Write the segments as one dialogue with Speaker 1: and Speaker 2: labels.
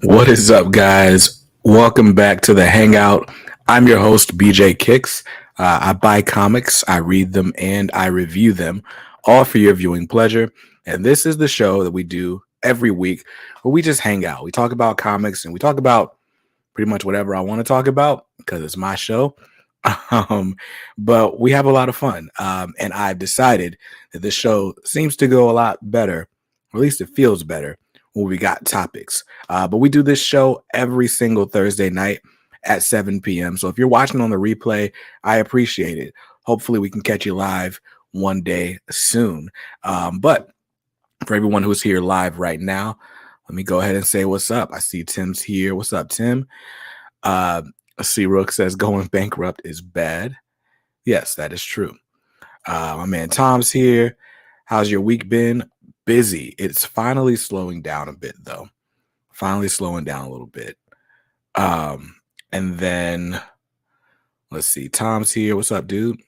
Speaker 1: What is up, guys? Welcome back to the Hangout. I'm your host, BJ Kicks. I buy comics, I read them, and I review them, all for your viewing pleasure. And this is the show that we do every week where we just hang out. We talk about comics and we talk about pretty much whatever I want to talk about because it's my show. Um, but we have a lot of fun. And I've decided that this show seems to go a lot better, or at least it feels better when we got topics. But we do this show every single Thursday night at 7 p.m. So if you're watching on the replay, I appreciate it. Hopefully, we can catch you live one day soon. But for everyone who's here live right now, let me go ahead and say what's up. I see Tim's here. What's up, Tim? Uh, C. Rook says going bankrupt is bad. Yes, that is true. My man Tom's here. How's your week been? Busy. It's finally slowing down a bit, though. Finally slowing down a little bit. And then let's see. Tom's here. What's up, dude?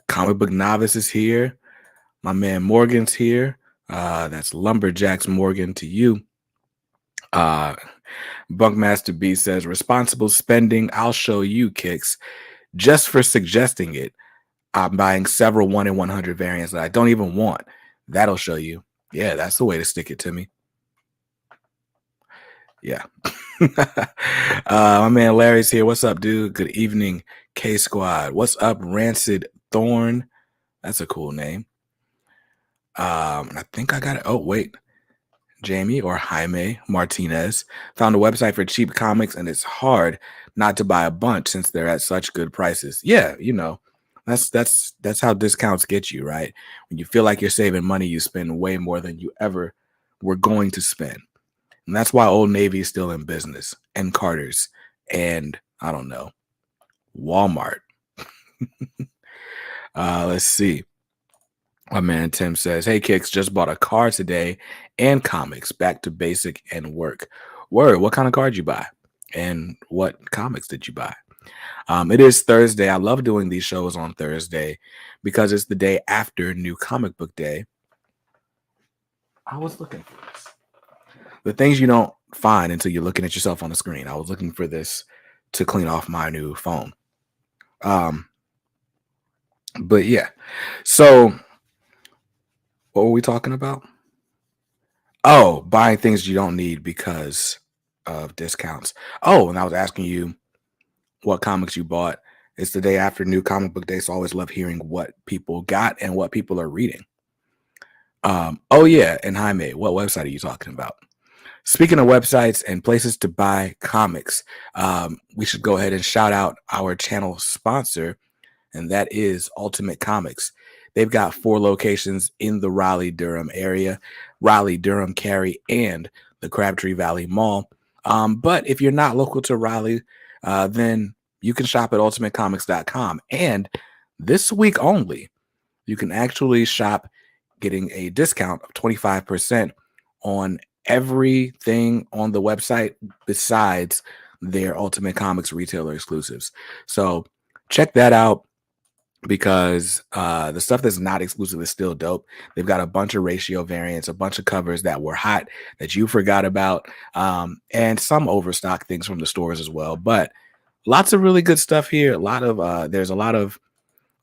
Speaker 1: Comic Book Novice is here. My man Morgan's here. That's Lumberjacks Morgan to you. Bunkmaster B says responsible spending. I'll show you, Kicks. Just for suggesting it, I'm buying several 1 in 100 variants that I don't even want. That'll show you. Yeah, that's the way to stick it to me. Yeah. My man Larry's here. What's up, dude? Good evening, K Squad. What's up, Rancid Thorn? That's a cool name. I think I got it. Oh, wait. Jamie or Jaime Martinez found a website for cheap comics, and it's hard not to buy a bunch since they're at such good prices. Yeah, that's how discounts get you, right? When you feel like you're saving money, you spend way more than you ever were going to spend. And that's why Old Navy is still in business, and Carter's, and I don't know, Walmart. Let's see. My man Tim says, hey, Kicks, just bought a car today and comics, back to basic and work. Word, what kind of car did you buy? And what comics did you buy? It is Thursday. I love doing these shows on Thursday because it's the day after New Comic Book Day. I was looking for this. The things you don't find until you're looking at yourself on the screen. I was looking for this to clean off my new phone. But yeah, so what were we talking about? Oh, buying things you don't need because of discounts. Oh, and I was asking you what comics you bought. It's the day after New Comic Book Day, so I always love hearing what people got and what people are reading. Oh yeah, and Jaime, what website are you talking about? Speaking of websites and places to buy comics, we should go ahead and shout out our channel sponsor, and that is Ultimate Comics. They've got 4 locations in the Raleigh-Durham area, Raleigh-Durham, Cary, and the Crabtree Valley Mall. But if you're not local to Raleigh, then you can shop at ultimatecomics.com. And this week only, you can actually shop getting a discount of 25% on everything on the website besides their Ultimate Comics retailer exclusives. So check that out because the stuff that's not exclusive is still dope. They've got a bunch of ratio variants, a bunch of covers that were hot that you forgot about, and some overstock things from the stores as well. But lots of really good stuff here. There's a lot of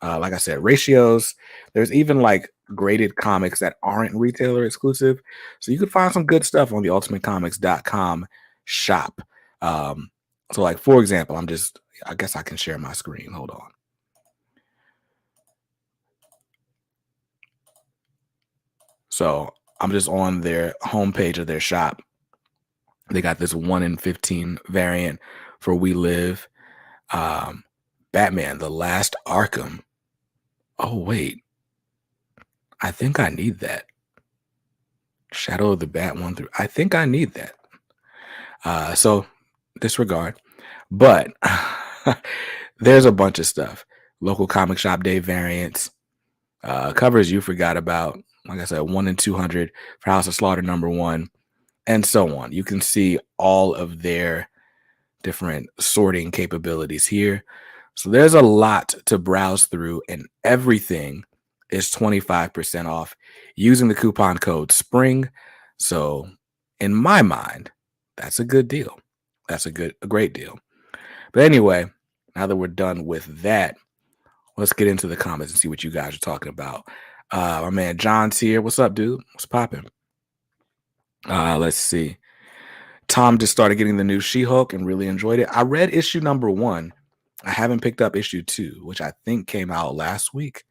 Speaker 1: like I said, ratios. There's even like graded comics that aren't retailer exclusive. So you can find some good stuff on the ultimatecomics.com shop. So like, for example, I guess I can share my screen. Hold on. So I'm just on their homepage of their shop. They got this 1 in 15 variant for We Live. Batman, The Last Arkham. Oh, wait. I think I need that. Shadow of the Bat 1 through. I think I need that. So disregard. But there's a bunch of stuff. Local comic shop day variants. Covers you forgot about. Like I said, 1 in 200 for House of Slaughter #1. And so on. You can see all of their different sorting capabilities here. So there's a lot to browse through, and everything is 25% off using the coupon code SPRING. So in my mind, That's a good deal. That's a great deal. But anyway, now that we're done with that, let's get into the comments and see what you guys are talking about. My man John's here. What's up, dude? What's popping? Let's see. Tom just started getting the new She-Hulk and really enjoyed it. I read issue number 1. I haven't picked up issue 2, which I think came out last week.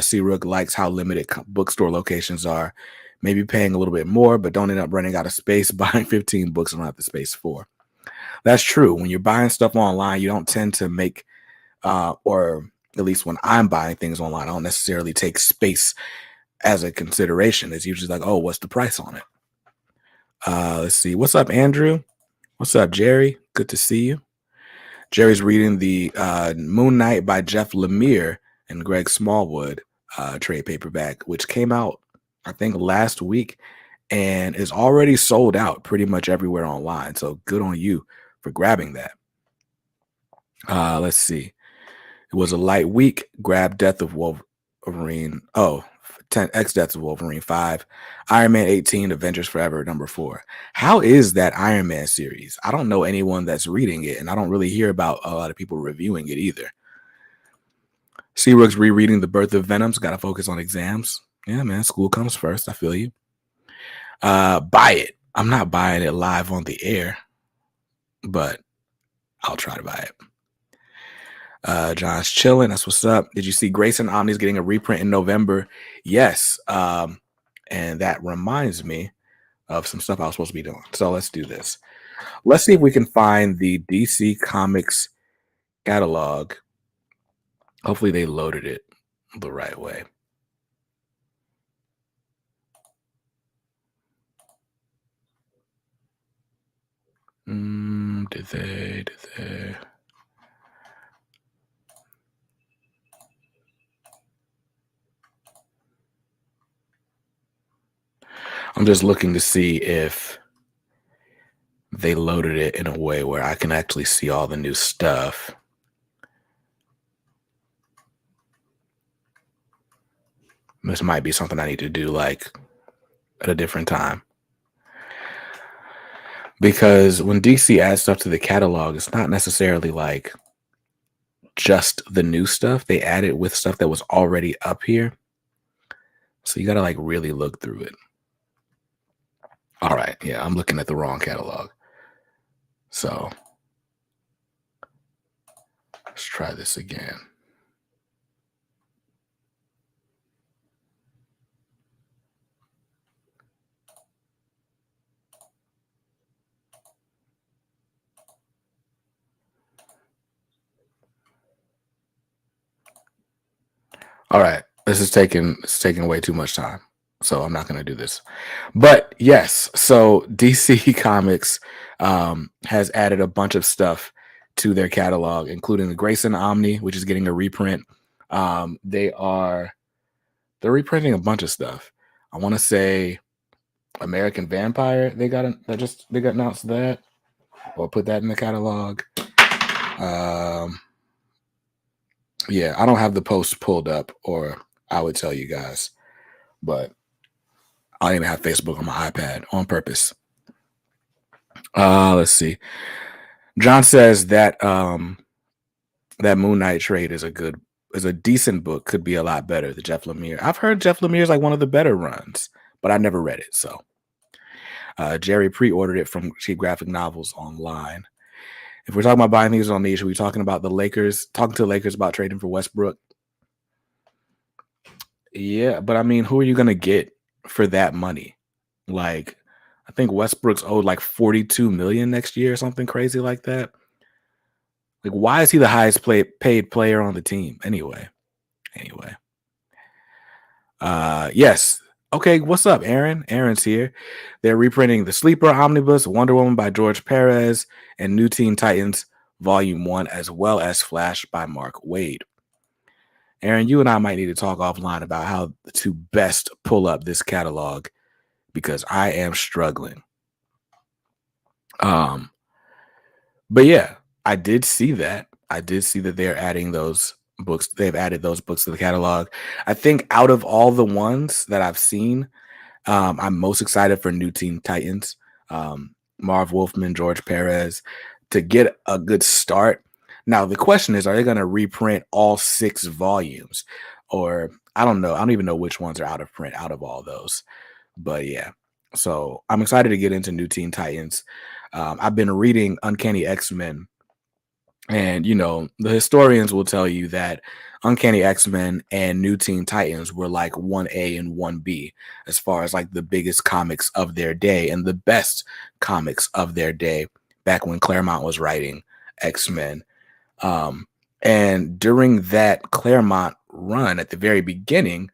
Speaker 1: C-Rook likes how limited bookstore locations are. Maybe paying a little bit more, but don't end up running out of space buying 15 books and don't have the space for. That's true. When you're buying stuff online, you don't tend to make, or at least when I'm buying things online, I don't necessarily take space as a consideration. It's usually like, oh, what's the price on it? Let's see. What's up, Andrew? What's up, Jerry? Good to see you. Jerry's reading the Moon Knight by Jeff Lemire and Greg Smallwood trade paperback, which came out, I think, last week and is already sold out pretty much everywhere online. So good on you for grabbing that. Let's see. It was a light week. Grab Death of Wolverine. 10X Deaths of Wolverine 5, Iron Man 18, Avengers Forever number 4. How is that Iron Man series? I don't know anyone that's reading it, and I don't really hear about a lot of people reviewing it either. C-Rook's rereading The Birth of Venoms. Got to focus on exams. Yeah, man, school comes first. I feel you. Buy it. I'm not buying it live on the air, but I'll try to buy it. John's chilling. That's what's up. Did you see Grayson Omni's getting a reprint in November? Yes. And that reminds me of some stuff I was supposed to be doing. So let's do this. Let's see if we can find the DC Comics catalog. Hopefully they loaded it the right way. Did they? I'm just looking to see if they loaded it in a way where I can actually see all the new stuff. This might be something I need to do like at a different time. Because when DC adds stuff to the catalog, it's not necessarily like just the new stuff. They add it with stuff that was already up here. So you got to like really look through it. All right. Yeah, I'm looking at the wrong catalog. So let's try this again. All right. This is taking way too much time. So I'm not going to do this. But yes, so DC Comics has added a bunch of stuff to their catalog, including the Grayson Omni, which is getting a reprint. They're reprinting a bunch of stuff. I want to say American Vampire. They got announced that, or put that in the catalog. Yeah, I don't have the post pulled up, or I would tell you guys, but I don't even have Facebook on my iPad on purpose. Let's see. John says that that Moon Knight trade is a decent book. Could be a lot better. The Jeff Lemire. I've heard Jeff Lemire is like one of the better runs, but I never read it. So Jerry pre-ordered it from Cheap Graphic Novels online. If we're talking about buying things on niche, are we talking about the Lakers? Talking to the Lakers about trading for Westbrook? Yeah, but I mean, who are you gonna get for that money? Like, I think Westbrook's owed like $42 million next year or something crazy like that. Like, why is he the highest paid player on the team anyway? Yes. Okay, what's up, Aaron? Aaron's here. They're reprinting The Sleeper Omnibus, Wonder Woman by George Perez, and New Teen Titans Volume 1, as well as Flash by Mark Waid. Aaron, you and I might need to talk offline about how to best pull up this catalog because I am struggling. But yeah, I did see that. They're adding those books. They've added those books to the catalog. I think out of all the ones that I've seen, I'm most excited for New Teen Titans. Marv Wolfman, George Perez, to get a good start. Now the question is, are they going to reprint all 6 volumes, or I don't know. I don't even know which ones are out of print out of all those. But yeah, so I'm excited to get into New Teen Titans. I've been reading Uncanny X-Men, and the historians will tell you that Uncanny X-Men and New Teen Titans were like 1A and 1B as far as like the biggest comics of their day and the best comics of their day back when Claremont was writing X-Men. And during that Claremont run at the very beginning,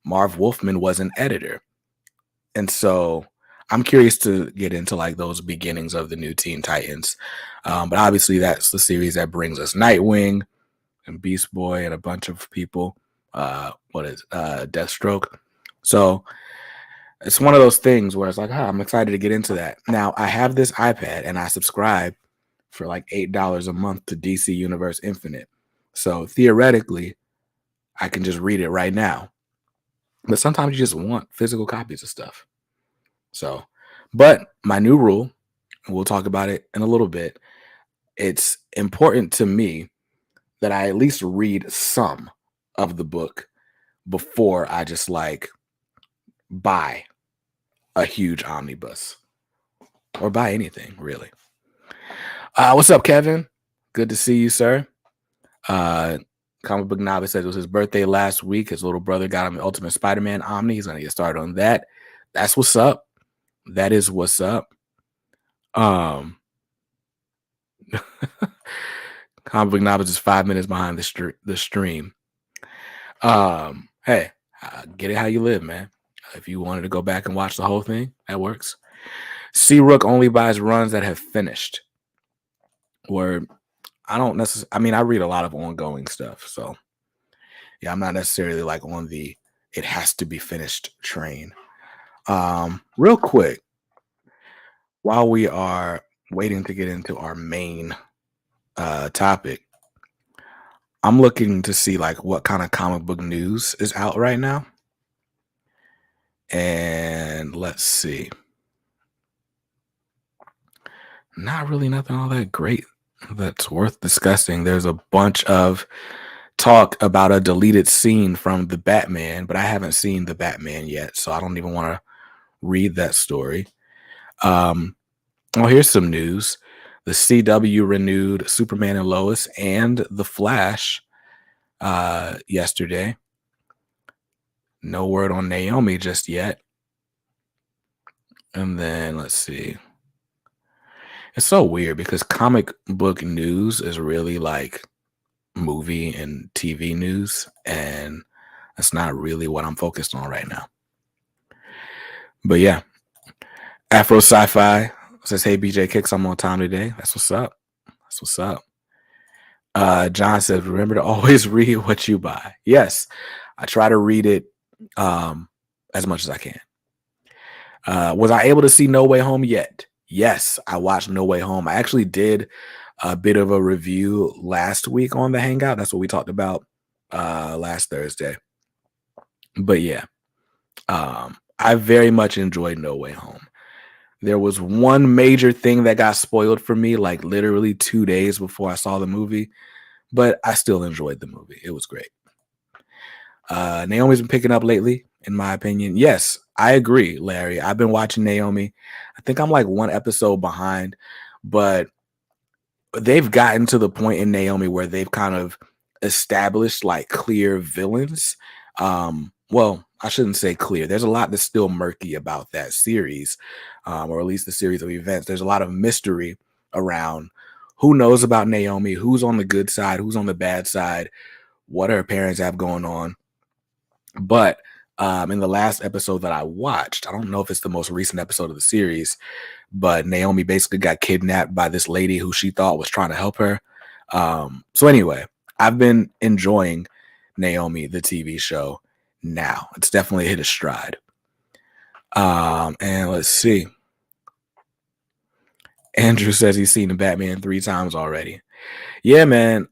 Speaker 1: Marv Wolfman was an editor. And so I'm curious to get into like those beginnings of the New Teen Titans. But obviously that's the series that brings us Nightwing and Beast Boy and a bunch of people. Deathstroke. So it's one of those things where it's like, I'm excited to get into that. Now I have this iPad and I subscribe for like $8 a month to DC Universe Infinite. So theoretically, I can just read it right now. But sometimes you just want physical copies of stuff. So, but my new rule, and we'll talk about it in a little bit, it's important to me that I at least read some of the book before I just like buy a huge omnibus or buy anything, really. What's up, Kevin? Good to see you, sir. Comic Book Novice said it was his birthday last week. His little brother got him the Ultimate Spider-Man Omni. He's going to get started on that. That's what's up. That is what's up. Comic Book Novice is 5 minutes behind the stream. Hey, get it how you live, man. If you wanted to go back and watch the whole thing, that works. C-Rook only buys runs that have finished. Where I don't necessarily, I mean, I read a lot of ongoing stuff. So yeah, I'm not necessarily like on the it has to be finished train. Real quick, while we are waiting to get into our main topic, I'm looking to see like what kind of comic book news is out right now. And let's see. Not really nothing all that great that's worth discussing. There's a bunch of talk about a deleted scene from the Batman, but I haven't seen the Batman yet, so I don't even want to read that story. Well, here's some news. The CW renewed Superman and Lois and The Flash yesterday. No word on Naomi just yet. And then let's see. It's so weird because comic book news is really like movie and TV news, and that's not really what I'm focused on right now. But yeah, Afro Sci-Fi says, "Hey BJ Kicks, I'm on time today." That's what's up. That's what's up. John says, "Remember to always read what you buy." Yes, I try to read it as much as I can. Was I able to see No Way Home yet? Yes, I watched No Way Home. I actually did a bit of a review last week on the Hangout. That's what we talked about last Thursday. But yeah, I very much enjoyed No Way Home. There was one major thing that got spoiled for me, like literally 2 days before I saw the movie, but I still enjoyed the movie. It was great. Naomi's been picking up lately, in my opinion. Yes, I agree, Larry. I've been watching Naomi. I think I'm like one episode behind, but they've gotten to the point in Naomi where they've kind of established like clear villains. Well, I shouldn't say clear. There's a lot that's still murky about that series, or at least the series of events. There's a lot of mystery around who knows about Naomi, who's on the good side, who's on the bad side, what her parents have going on. But in the last episode that I watched, I don't know if it's the most recent episode of the series, but Naomi basically got kidnapped by this lady who she thought was trying to help her. So anyway, I've been enjoying Naomi, the TV show now. It's definitely hit a stride. And let's see. Andrew says he's seen the Batman 3 times already. Yeah, man.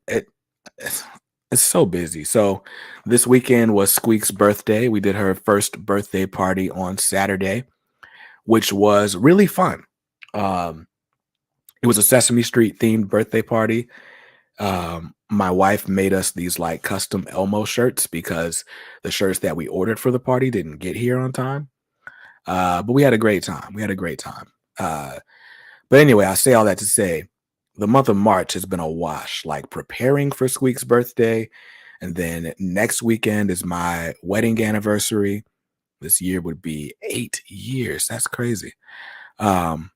Speaker 1: It's so busy. So this weekend was Squeak's birthday. We did her first birthday party on Saturday, which was really fun. Um, it was a Sesame Street themed birthday party. My wife made us these like custom Elmo shirts because the shirts that we ordered for the party didn't get here on time. But we had a great time. We had a great time. Uh, but anyway, I say all that to say the month of March has been a wash, like preparing for Squeak's birthday. And then next weekend is my wedding anniversary. This year would be 8 years. That's crazy. Um,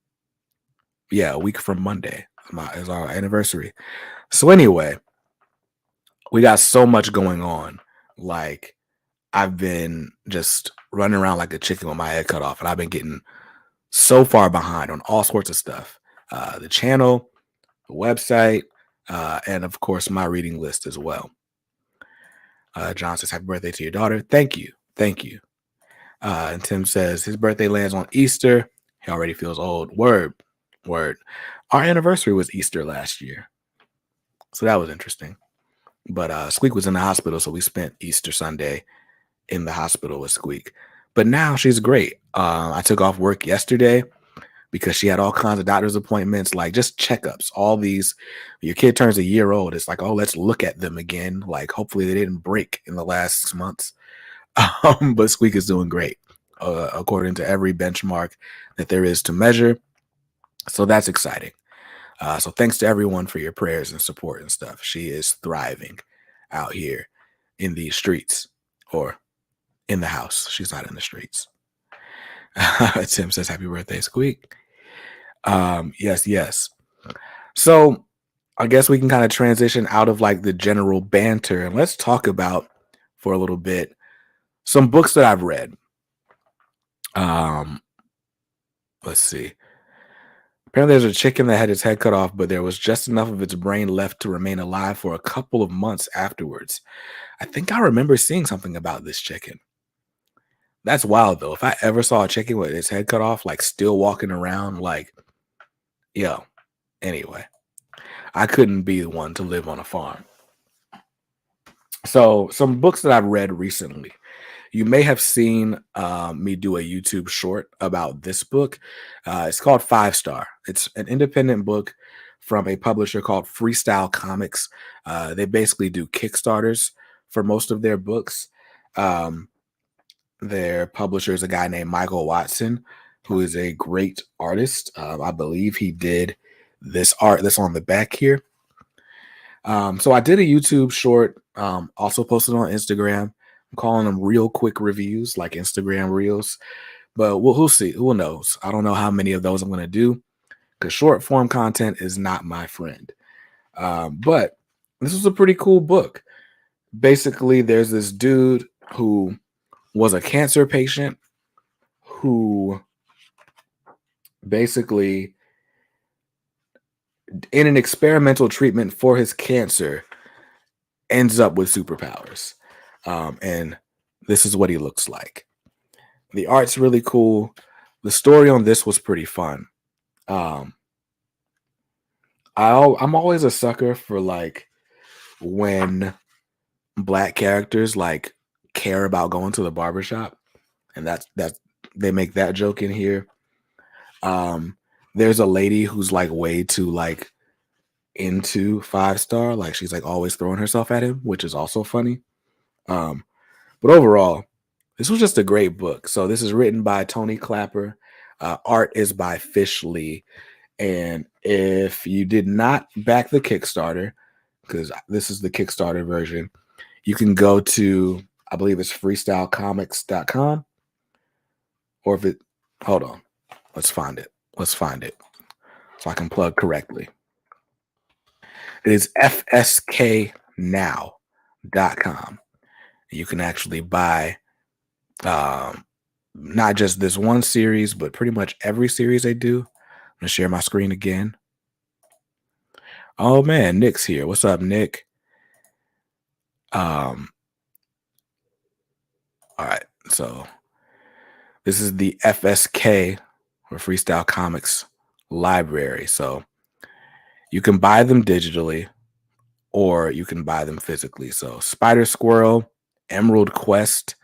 Speaker 1: yeah, a week from Monday is our anniversary. So anyway, we got so much going on. Like I've been just running around like a chicken with my head cut off, and I've been getting so far behind on all sorts of stuff. The channel, the website, and of course my reading list as well. John says, "Happy birthday to your daughter." Thank you, thank you. And Tim says his birthday lands on Easter. He already feels old. Word, word. Our anniversary was Easter last year, so that was interesting. But Squeak was in the hospital, so we spent Easter Sunday in the hospital with Squeak. But now she's great. I took off work yesterday because she had all kinds of doctor's appointments, like just checkups. All these, your kid turns a year old. It's like, oh, let's look at them again. Like, hopefully they didn't break in the last 6 months. But Squeak is doing great, according to every benchmark that there is to measure. So that's exciting. So thanks to everyone for your prayers and support and stuff. She is thriving out here in the streets or in the house. She's not in the streets. Tim says, "Happy birthday, Squeak." Yes, yes. So I guess we can kind of transition out of like the general banter and let's talk about for a little bit some books that I've read. Um, let's see. Apparently, there's a chicken that had its head cut off, but there was just enough of its brain left to remain alive for a couple of months afterwards. I think I remember seeing something about this chicken. That's wild, though. If I ever saw a chicken with its head cut off, like still walking around, like, yo, anyway, I couldn't be the one to live on a farm. So, some books that I've read recently. You may have seen me do a YouTube short about this book. It's called Five Star. It's an independent book from a publisher called Freestyle Comics. They basically do Kickstarters for most of their books. Um, their publisher is a guy named Michael Watson, who is a great artist. I believe he did this art that's on the back here. So I did a YouTube short, also posted on Instagram. I'm calling them real quick reviews, like Instagram reels. But we'll see. Who knows? I don't know how many of those I'm going to do because short form content is not my friend. But this was a pretty cool book. Basically, there's this dude who was a cancer patient who basically, in an experimental treatment for his cancer, ends up with superpowers. And this is what he looks like. The art's really cool. The story on this was pretty fun. Um, I'm always a sucker for like when black characters like care about going to the barbershop, and that's they make that joke in here. Um, there's a lady who's like way too like into Five Star, like she's like always throwing herself at him, which is also funny. Um, but overall, this was just a great book. So this is written by Tony Clapper. Art is by Fish Lee. And if you did not back the Kickstarter, because this is the Kickstarter version, you can go to, I believe it's freestylecomics.com. Or if it, hold on, let's find it. Let's find it so I can plug correctly. It is fsknow.com. You can actually buy not just this one series, but pretty much every series they do. I'm going to share my screen again. Oh man, Nick's here. What's up, Nick? All right. So this is the FSK or Freestyle Comics library. So you can buy them digitally or you can buy them physically. So Spider Squirrel, Emerald Quest,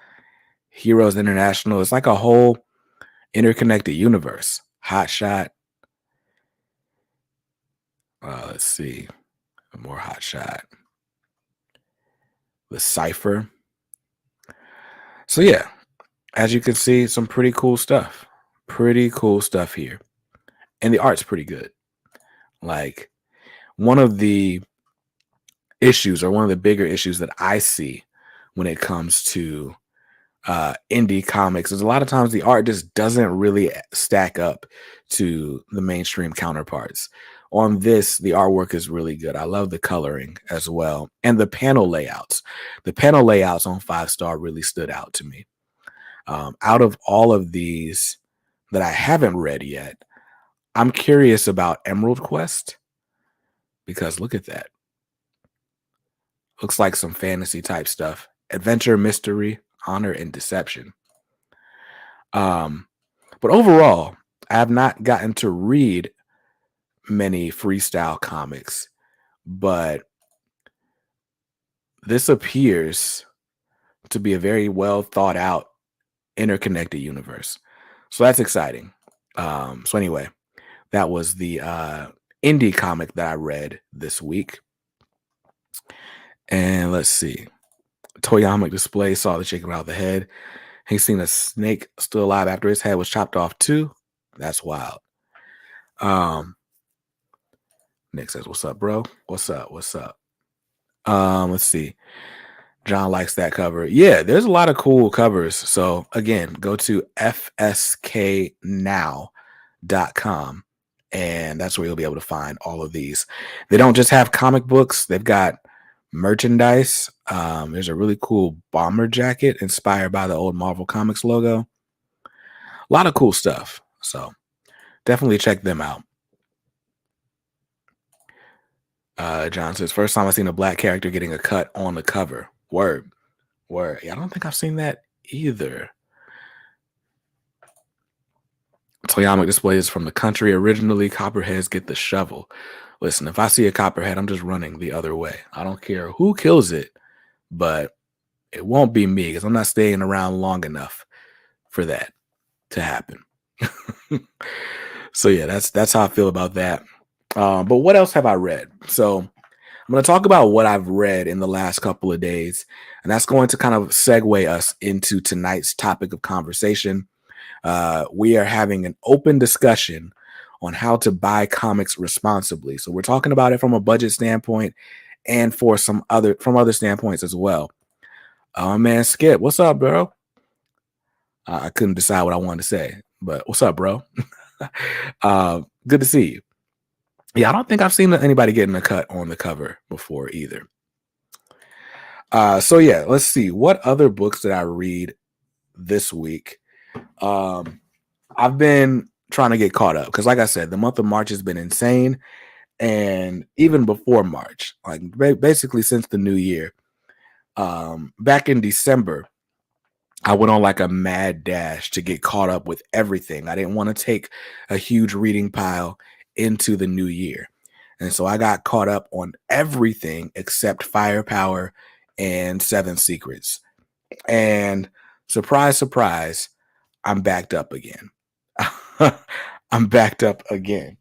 Speaker 1: Heroes International. It's like a whole interconnected universe. Hot Shot, Let's see. A more hot shot. The Cipher. So yeah, as you can see, some pretty cool stuff. Pretty cool stuff here. And the art's pretty good. Like, one of the issues, or one of the bigger issues that I see when it comes to indie comics, is a lot of times the art just doesn't really stack up to the mainstream counterparts. On this, the artwork is really good. I love the coloring as well, and the panel layouts. The panel layouts on 5 Star really stood out to me. Out of all of these that I haven't read yet, I'm curious about Emerald Quest, because look at that. Looks like some fantasy type stuff. Adventure, mystery, honor, and deception. But overall, I have not gotten to read many freestyle comics, but this appears to be a very well thought out, interconnected universe. So that's exciting. So anyway, that was the indie comic that I read this week. And let's see. Toyamic Display saw the chicken without the head. He's seen a snake still alive after his head was chopped off too. That's wild. Nick says, "What's up, bro? What's up? What's up?" Let's see. John likes that cover. Yeah, there's a lot of cool covers. So again, go to fsknow.com, and that's where you'll be able to find all of these. They don't just have comic books, they've got merchandise. There's a really cool bomber jacket inspired by the old Marvel Comics logo. A lot of cool stuff. So definitely check them out. John says, first time I've seen a black character getting a cut on the cover. Word. Word. Yeah, I don't think I've seen that either. Toyamic Displays from the country. Originally, copperheads get the shovel. Listen, if I see a copperhead, I'm just running the other way. I don't care who kills it, but it won't be me, because I'm not staying around long enough for that to happen. So yeah, that's how I feel about that. But what else have I read? So I'm going to talk about what I've read in the last couple of days, and that's going to kind of segue us into tonight's topic of conversation. We are having an open discussion on how to buy comics responsibly. So we're talking about it from a budget standpoint and from other standpoints as well. Man, Skip, what's up, bro? I couldn't decide what I wanted to say, but what's up, bro? Good to see you. Yeah, I don't think I've seen anybody getting a cut on the cover before either. So yeah, let's see. What other books did I read this week? I've been trying to get caught up because, like I said, the month of March has been insane. And even before March, like basically since the new year, back in December, I went on like a mad dash to get caught up with everything. I didn't want to take a huge reading pile into the new year. And so I got caught up on everything except Firepower and Seven Secrets. And surprise, surprise, I'm backed up again. I'm backed up again.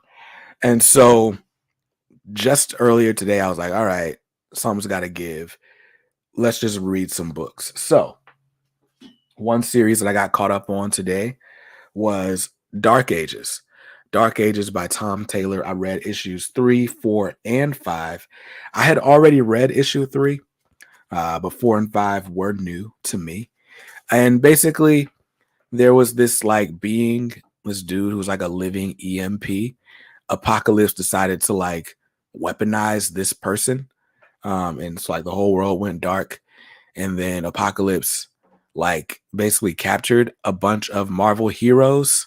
Speaker 1: And so just earlier today, I was like, all right, something's got to give. Let's just read some books. So one series that I got caught up on today was Dark Ages. Dark Ages by Tom Taylor. I read issues 3, 4, and 5. I had already read issue 3, but 4 and 5 were new to me. And basically, there was this like being, this dude who was like a living EMP. Apocalypse decided to like weaponize this person. And it's like the whole world went dark. And then Apocalypse like basically captured a bunch of Marvel heroes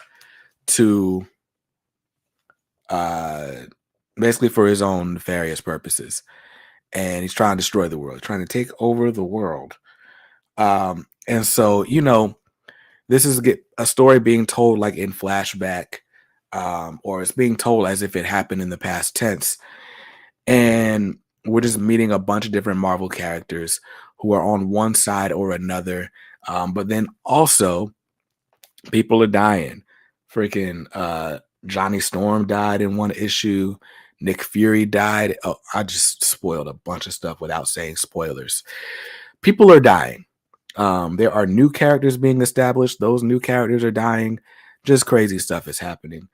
Speaker 1: to basically for his own nefarious purposes. And he's trying to destroy the world, trying to take over the world. And so, this is a story being told like in flashback, or it's being told as if it happened in the past tense. And we're just meeting a bunch of different Marvel characters who are on one side or another. But then also people are dying. Freaking Johnny Storm died in one issue. Nick Fury died. Oh, I just spoiled a bunch of stuff without saying spoilers. People are dying. There are new characters being established. Those new characters are dying. Just crazy stuff is happening.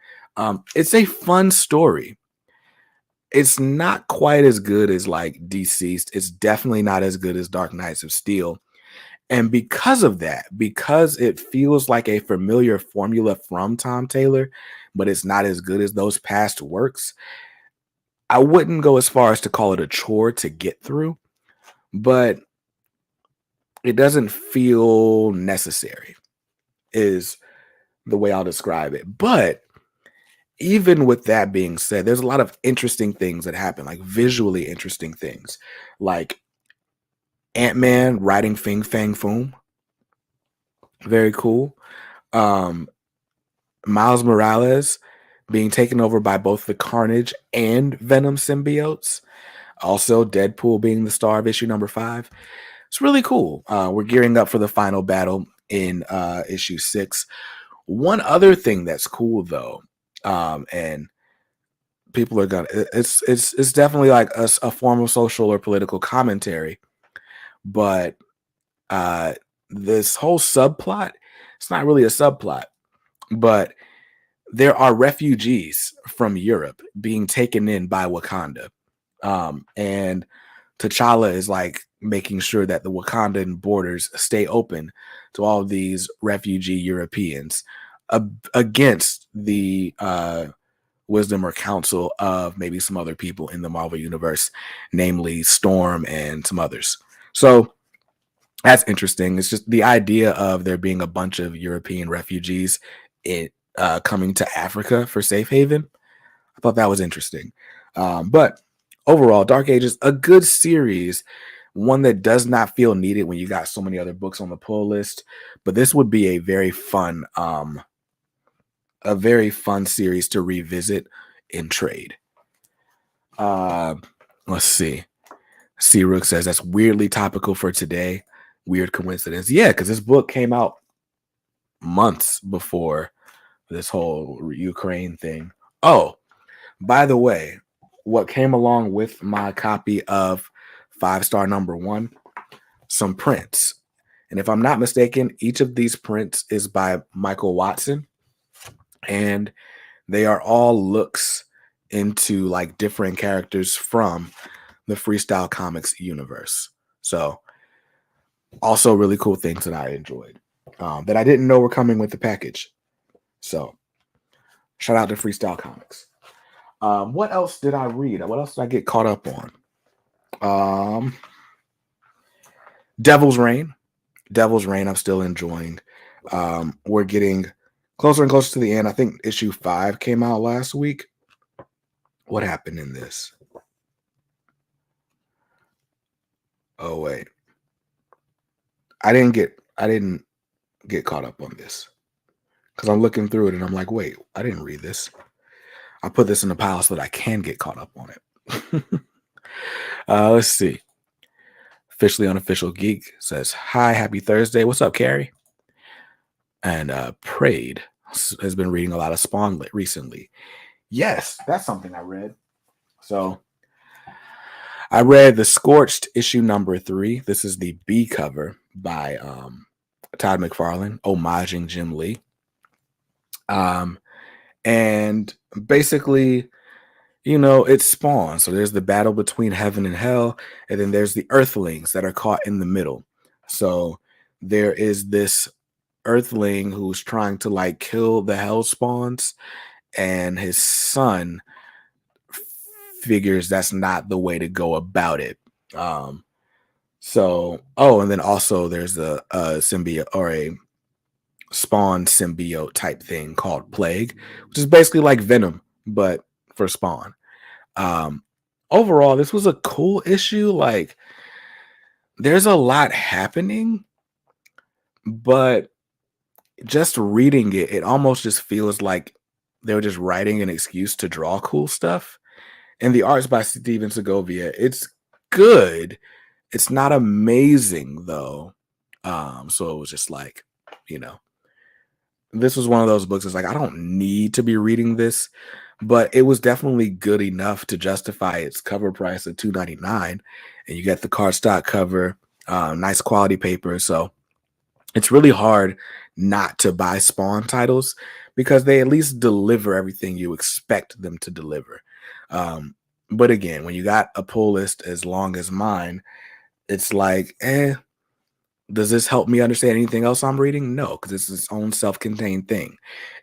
Speaker 1: It's a fun story. It's not quite as good as like Deceased. It's definitely not as good as Dark Knights of Steel. And because of that, because it feels like a familiar formula from Tom Taylor, but it's not as good as those past works, I wouldn't go as far as to call it a chore to get through, but it doesn't feel necessary, is the way I'll describe it. But even with that being said, there's a lot of interesting things that happen, like visually interesting things, like Ant-Man riding Fing Fang Foom. Very cool. Um, Miles Morales being taken over by both the Carnage and Venom symbiotes. Also, Deadpool being the star of issue number 5. It's really cool. We're gearing up for the final battle in issue 6. One other thing that's cool though, and people are gonna, it's definitely like a form of social or political commentary, but this whole subplot, it's not really a subplot, but there are refugees from Europe being taken in by Wakanda. And T'Challa is like making sure that the Wakandan borders stay open to all of these refugee Europeans against the wisdom or counsel of maybe some other people in the Marvel universe, namely Storm and some others. So that's interesting. It's just the idea of there being a bunch of European refugees coming to Africa for safe haven. I thought that was interesting. But overall, Dark Ages, a good series, one that does not feel needed when you got so many other books on the pull list. But this would be a very fun series to revisit in trade. Let's see. C-Rook says that's weirdly topical for today. Weird coincidence. Yeah, because this book came out months before this whole Ukraine thing. Oh, by the way, what came along with my copy of 5-star number 1? Some prints. And if I'm not mistaken, each of these prints is by Michael Watson. And they are all looks into like different characters from the Freestyle Comics universe. So also really cool things that I enjoyed that I didn't know were coming with the package. So shout out to Freestyle Comics. What else did I read? What else did I get caught up on? Devil's Reign. Devil's Reign, I'm still enjoying. We're getting closer and closer to the end. I think issue 5 came out last week. What happened in this? Oh, wait. I didn't get caught up on this because I'm looking through it and I'm like, wait, I didn't read this. I put this in the pile so that I can get caught up on it. Let's see. Officially Unofficial Geek says, hi, happy Thursday. What's up, Carrie? And Prayed has been reading a lot of Spawn recently. Yes, that's something I read. So I read The Scorched issue number 3. This is the B cover by Todd McFarlane, homaging Jim Lee. And basically, you know, it's Spawn. So there's the battle between heaven and hell, and then there's the Earthlings that are caught in the middle. So there is this Earthling who's trying to like kill the hell spawns, and his son figures that's not the way to go about it. And then also there's a symbiote or a Spawn symbiote type thing called Plague, which is basically like Venom, but for Spawn. Overall, this was a cool issue. Like, there's a lot happening, but just reading it, it almost just feels like they were just writing an excuse to draw cool stuff. And the art's by Steven Segovia. It's good. It's not amazing though. So it was just like, you know, this was one of those books that's like, I don't need to be reading this, but it was definitely good enough to justify its cover price of $2.99, and you get the cardstock cover, nice quality paper. So it's really hard not to buy Spawn titles because they at least deliver everything you expect them to deliver. But again, when you got a pull list as long as mine, it's like, does this help me understand anything else I'm reading? No, because it's its own self-contained thing.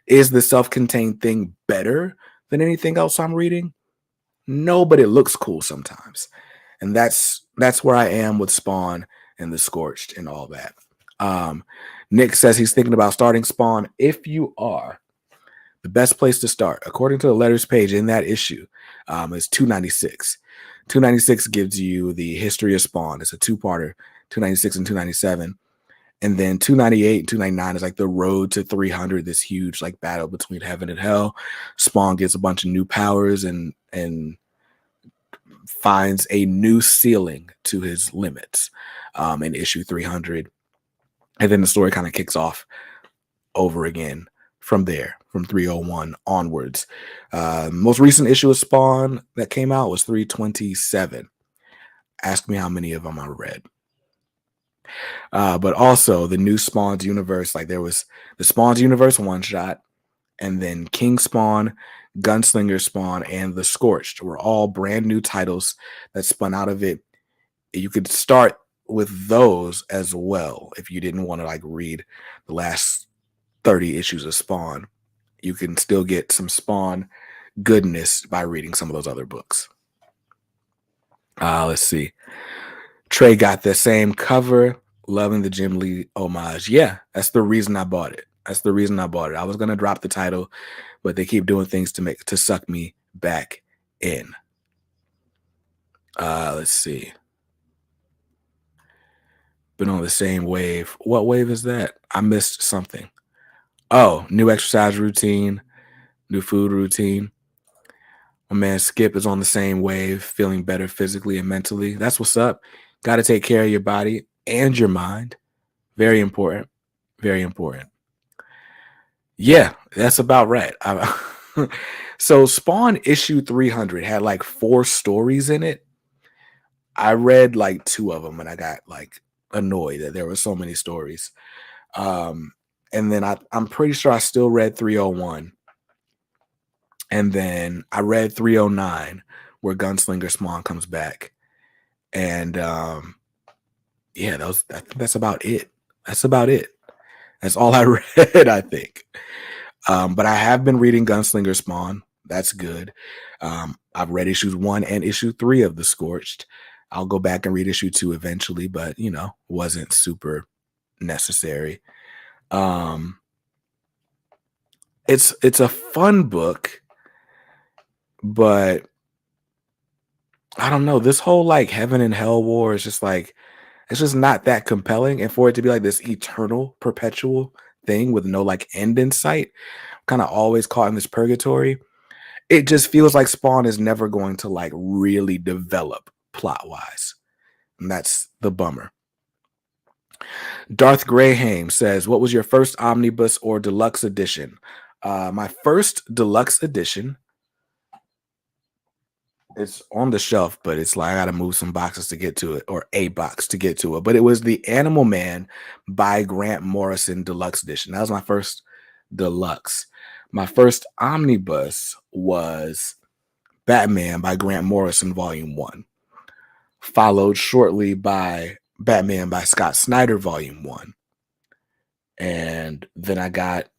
Speaker 1: Is the self-contained thing better than anything else I'm reading? No, but it looks cool sometimes. And that's where I am with Spawn and the Scorched and all that. Nick says he's thinking about starting Spawn. If you are, the best place to start, according to the letters page in that issue, is 296. 296 gives you the history of Spawn. It's a two-parter, 296 and 297. And then 298 and 299 is like the road to 300, this huge like battle between heaven and hell. Spawn gets a bunch of new powers and finds a new ceiling to his limits in issue 300. And then the story kind of kicks off over again from there, from 301 onwards. Most recent issue of Spawn that came out was 327. Ask me how many of them I read. But also the new Spawn's universe, like there was the Spawn's universe one shot, and then King Spawn, Gunslinger Spawn, and The Scorched were all brand new titles that spun out of it. You could start with those as well if you didn't want to like read the last 30 issues of Spawn. You can still get some Spawn goodness by reading some of those other books. Let's see. Trey got the same cover, loving the Jim Lee homage. Yeah, that's the reason I bought it. I was gonna drop the title, but they keep doing things to suck me back in. Let's see. Been on the same wave. What wave is that? I missed something. Oh, new exercise routine, new food routine. My man Skip is on the same wave, feeling better physically and mentally. That's what's up. Got to take care of your body and your mind. Very important. Very important. Yeah, that's about right. So Spawn issue 300 had like 4 stories in it. I read like 2 of them and I got like annoyed that there were so many stories. And then I'm pretty sure I still read 301. And then I read 309 where Gunslinger Spawn comes back. And yeah, that's about it. That's about it. That's all I read, I think. But I have been reading Gunslinger Spawn. That's good. I've read issues 1 and issue 3 of The Scorched. I'll go back and read issue 2 eventually, but wasn't super necessary. It's a fun book, but I don't know. This whole like heaven and hell war is just like, it's just not that compelling. And for it to be like this eternal, perpetual thing with no like end in sight, kind of always caught in this purgatory. It just feels like Spawn is never going to like really develop plot wise. And that's the bummer. Darth Graham says, what was your first omnibus or deluxe edition? My first deluxe edition, it's on the shelf, but it's like I gotta move some boxes to get to it, or a box to get to it. But it was the Animal Man by Grant Morrison deluxe edition. That was my first deluxe. My first omnibus was Batman by Grant Morrison Volume 1, followed shortly by Batman by Scott Snyder Volume 1. And then I got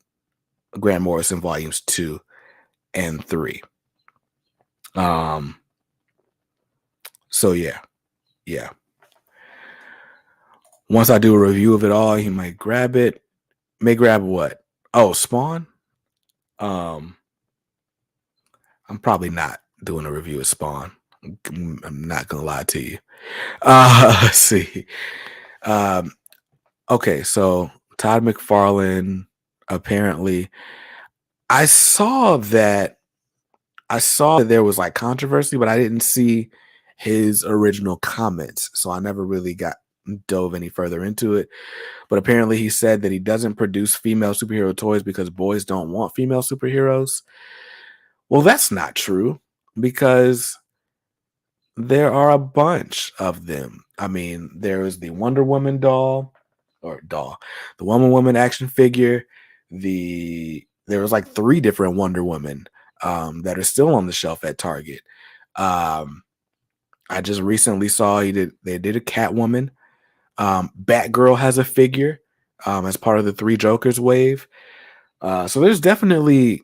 Speaker 1: Grant Morrison Volumes 2 and 3. So yeah. Once I do a review of it all, he might grab it. May grab what? Oh, Spawn? I'm probably not doing a review of Spawn. I'm not gonna lie to you. Let's see. Okay, so Todd McFarlane, apparently, I saw that there was like controversy, but I didn't see his original comments, so I never really dove any further into it. But apparently he said that he doesn't produce female superhero toys because boys don't want female superheroes, Well, that's not true because there are a bunch of them. I mean, there is the Wonder Woman doll, the Wonder Woman action figure. There was like three different Wonder Woman that are still on the shelf at Target. Um, I just recently saw they did a Catwoman. Batgirl has a figure as part of the Three Jokers wave. So there's definitely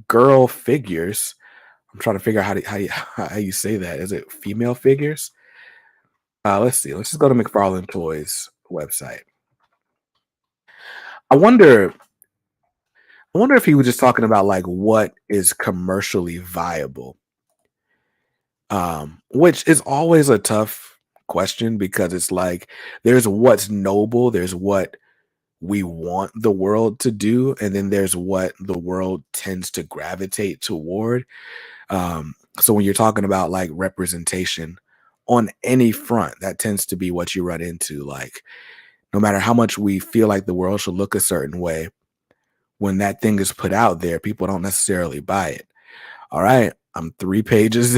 Speaker 1: girl figures. I'm trying to figure out how you say that. Is it female figures? Let's see. Let's just go to McFarlane Toys website. I wonder. I wonder if he was just talking about like what is commercially viable, which is always a tough question because it's like there's what's noble, there's what we want the world to do, and then there's what the world tends to gravitate toward. So when you're talking about like representation on any front, that tends to be what you run into. Like, no matter how much we feel like the world should look a certain way, when that thing is put out there, people don't necessarily buy it. All right, I'm 3 pages,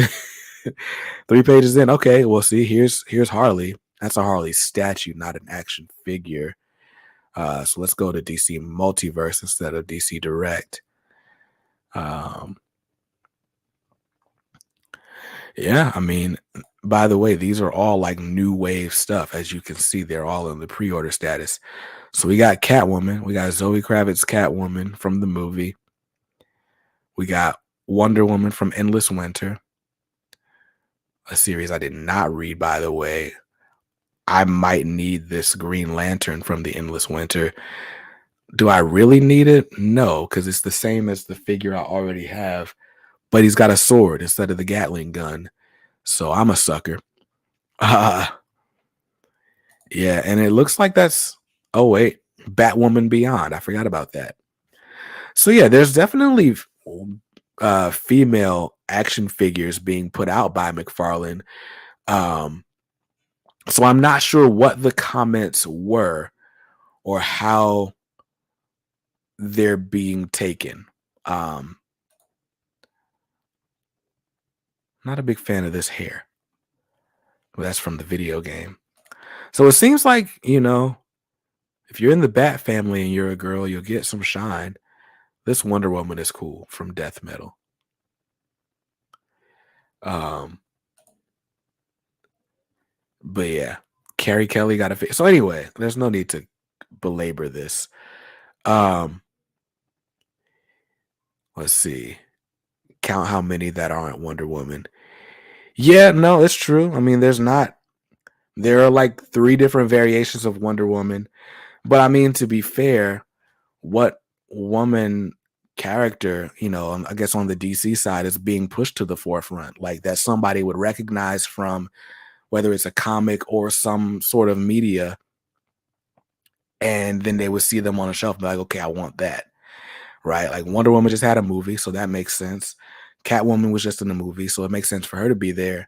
Speaker 1: 3 pages in. Okay, well, see, here's Harley. That's a Harley statue, not an action figure. So let's go to DC Multiverse instead of DC Direct. Um, yeah, I mean, by the way, these are all like new wave stuff. As you can see, they're all in the pre-order status. So we got Catwoman. We got Zoe Kravitz Catwoman from the movie. We got Wonder Woman from Endless Winter, a series I did not read, by the way. I might need this Green Lantern from the Endless Winter. Do I really need it? No, because it's the same as the figure I already have, but he's got a sword instead of the Gatling gun. So I'm a sucker. Uh, yeah, and it looks like that's, oh, wait, Batwoman Beyond. I forgot about that. So yeah, there's definitely female action figures being put out by McFarlane. Um, so I'm not sure what the comments were or how they're being taken. Um, Not a big fan of this hair. Well, that's from the video game. So it seems like, if you're in the Bat family and you're a girl, you'll get some shine. This Wonder Woman is cool from Death Metal. Um, but yeah, Carrie Kelly got a face. So anyway, there's no need to belabor this. Um, let's see. Count how many that aren't Wonder Woman. Yeah, no, it's true. I mean, there are like three different variations of Wonder Woman. But I mean, to be fair, what woman character, I guess on the DC side is being pushed to the forefront, like that somebody would recognize from whether it's a comic or some sort of media, and then they would see them on a shelf and be like, okay, I want that. Right? Like Wonder Woman just had a movie, so that makes sense. Catwoman was just in a movie, so it makes sense for her to be there.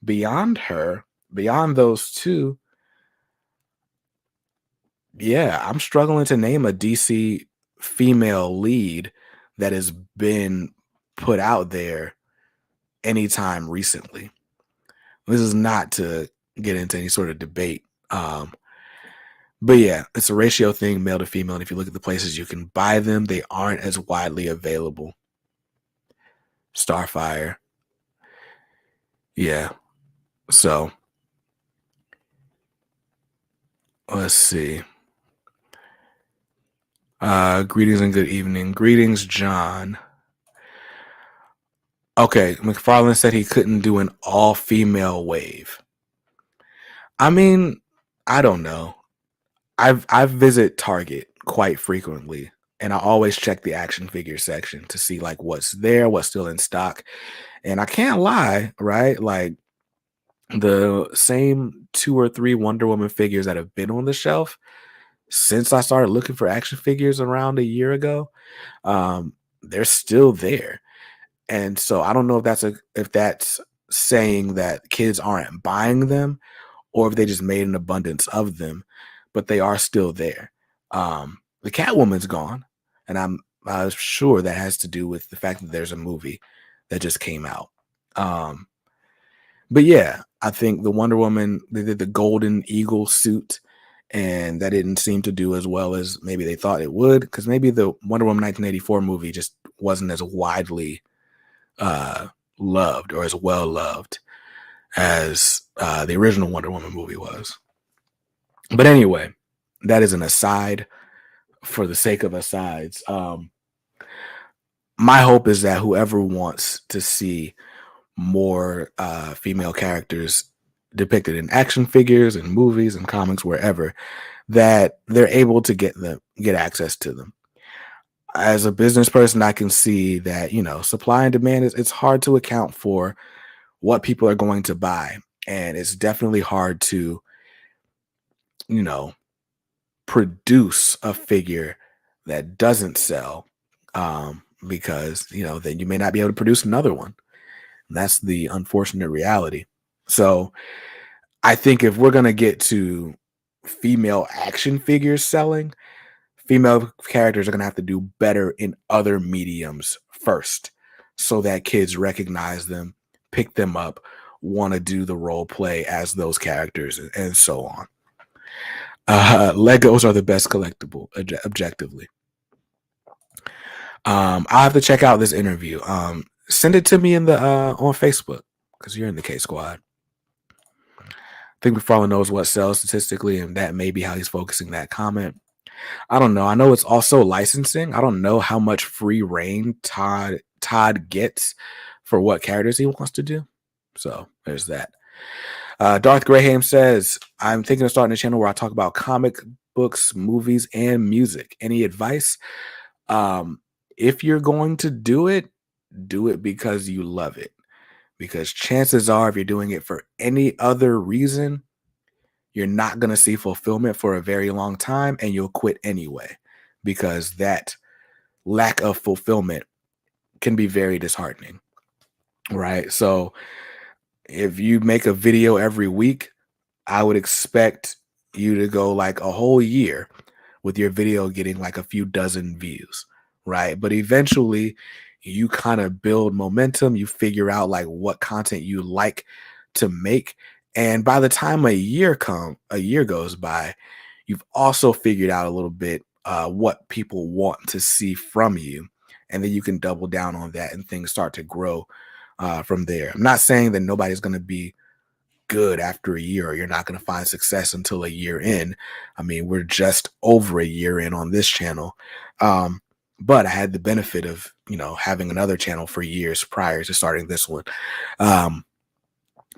Speaker 1: Beyond her, beyond those two, yeah, I'm struggling to name a DC female lead that has been put out there anytime recently. This is not to get into any sort of debate. But yeah, it's a ratio thing, male to female. And if you look at the places you can buy them, they aren't as widely available. Starfire. Yeah. So let's see. Greetings and good evening. Greetings, John. Okay, McFarlane said he couldn't do an all-female wave. I mean, I don't know. I visit Target quite frequently, and I always check the action figure section to see like what's there, what's still in stock. And I can't lie, right? Like the same two or three Wonder Woman figures that have been on the shelf since I started looking for action figures around a year ago, they're still there. And so I don't know if that's saying that kids aren't buying them or if they just made an abundance of them, but they are still there. The Catwoman's gone, and I'm I'm sure that has to do with the fact that there's a movie that just came out. Um, but yeah, I think the Wonder Woman, they did the Golden Eagle suit, and that didn't seem to do as well as maybe they thought it would, because maybe the Wonder Woman 1984 movie just wasn't as widely uh, loved or as well loved as the original Wonder Woman movie was. But anyway, that is an aside for the sake of asides. My hope is that whoever wants to see more female characters depicted in action figures and movies and comics, wherever, that they're able to get access to them. As a business person, I can see that, supply and demand it's hard to account for what people are going to buy. And it's definitely hard to, you know, produce a figure that doesn't sell, because, then you may not be able to produce another one. And that's the unfortunate reality. So I think if we're going to get to female action figures selling, female characters are going to have to do better in other mediums first, so that kids recognize them, pick them up, want to do the role play as those characters, and so on. Legos are the best collectible, objectively. I'll have to check out this interview. Send it to me in the on Facebook, because you're in the K Squad. I think McFarlane knows what sells statistically, and that may be how he's focusing that comment. I don't know. I know it's also licensing. I don't know how much free reign Todd gets for what characters he wants to do. So there's that. Darth Graham says, I'm thinking of starting a channel where I talk about comic books, movies, and music. Any advice? If you're going to do it because you love it. Because chances are, if you're doing it for any other reason, you're not going to see fulfillment for a very long time, and you'll quit anyway, because that lack of fulfillment can be very disheartening, right? So if you make a video every week, I would expect you to go like a whole year with your video getting like a few dozen views, right? But eventually you kind of build momentum, you figure out like what content you like to make. And by the time a year goes by, you've also figured out a little bit what people want to see from you. And then you can double down on that and things start to grow from there. I'm not saying that nobody's going to be good after a year, or you're not going to find success until a year in. I mean, we're just over a year in on this channel. But I had the benefit of, having another channel for years prior to starting this one. But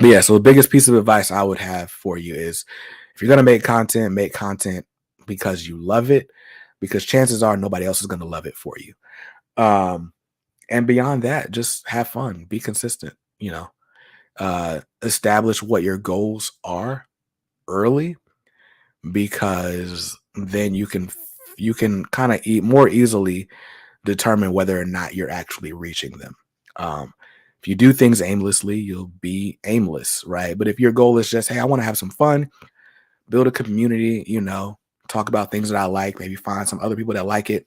Speaker 1: yeah, so the biggest piece of advice I would have for you is, if you're going to make content because you love it, because chances are nobody else is going to love it for you. And beyond that, just have fun, be consistent, establish what your goals are early, because then you can kind of more easily determine whether or not you're actually reaching them. If you do things aimlessly, you'll be aimless, right? But if your goal is just, hey, I want to have some fun, build a community, talk about things that I like, maybe find some other people that like it,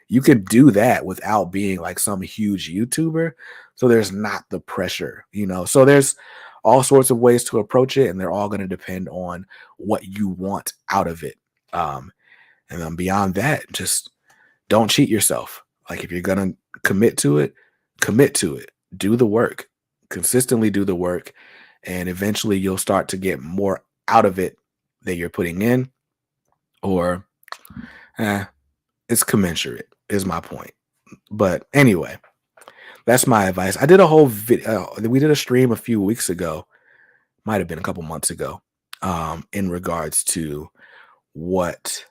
Speaker 1: you can do that without being like some huge YouTuber. So there's not the pressure, So there's all sorts of ways to approach it, and they're all going to depend on what you want out of it. And then beyond that, just don't cheat yourself. Like, if you're going to commit to it. Do the work, consistently do the work, and eventually you'll start to get more out of it that you're putting in, or it's commensurate is my point. But anyway, that's my advice. I did a whole video. We did a stream a few weeks ago, might have been a couple months ago, in regards to what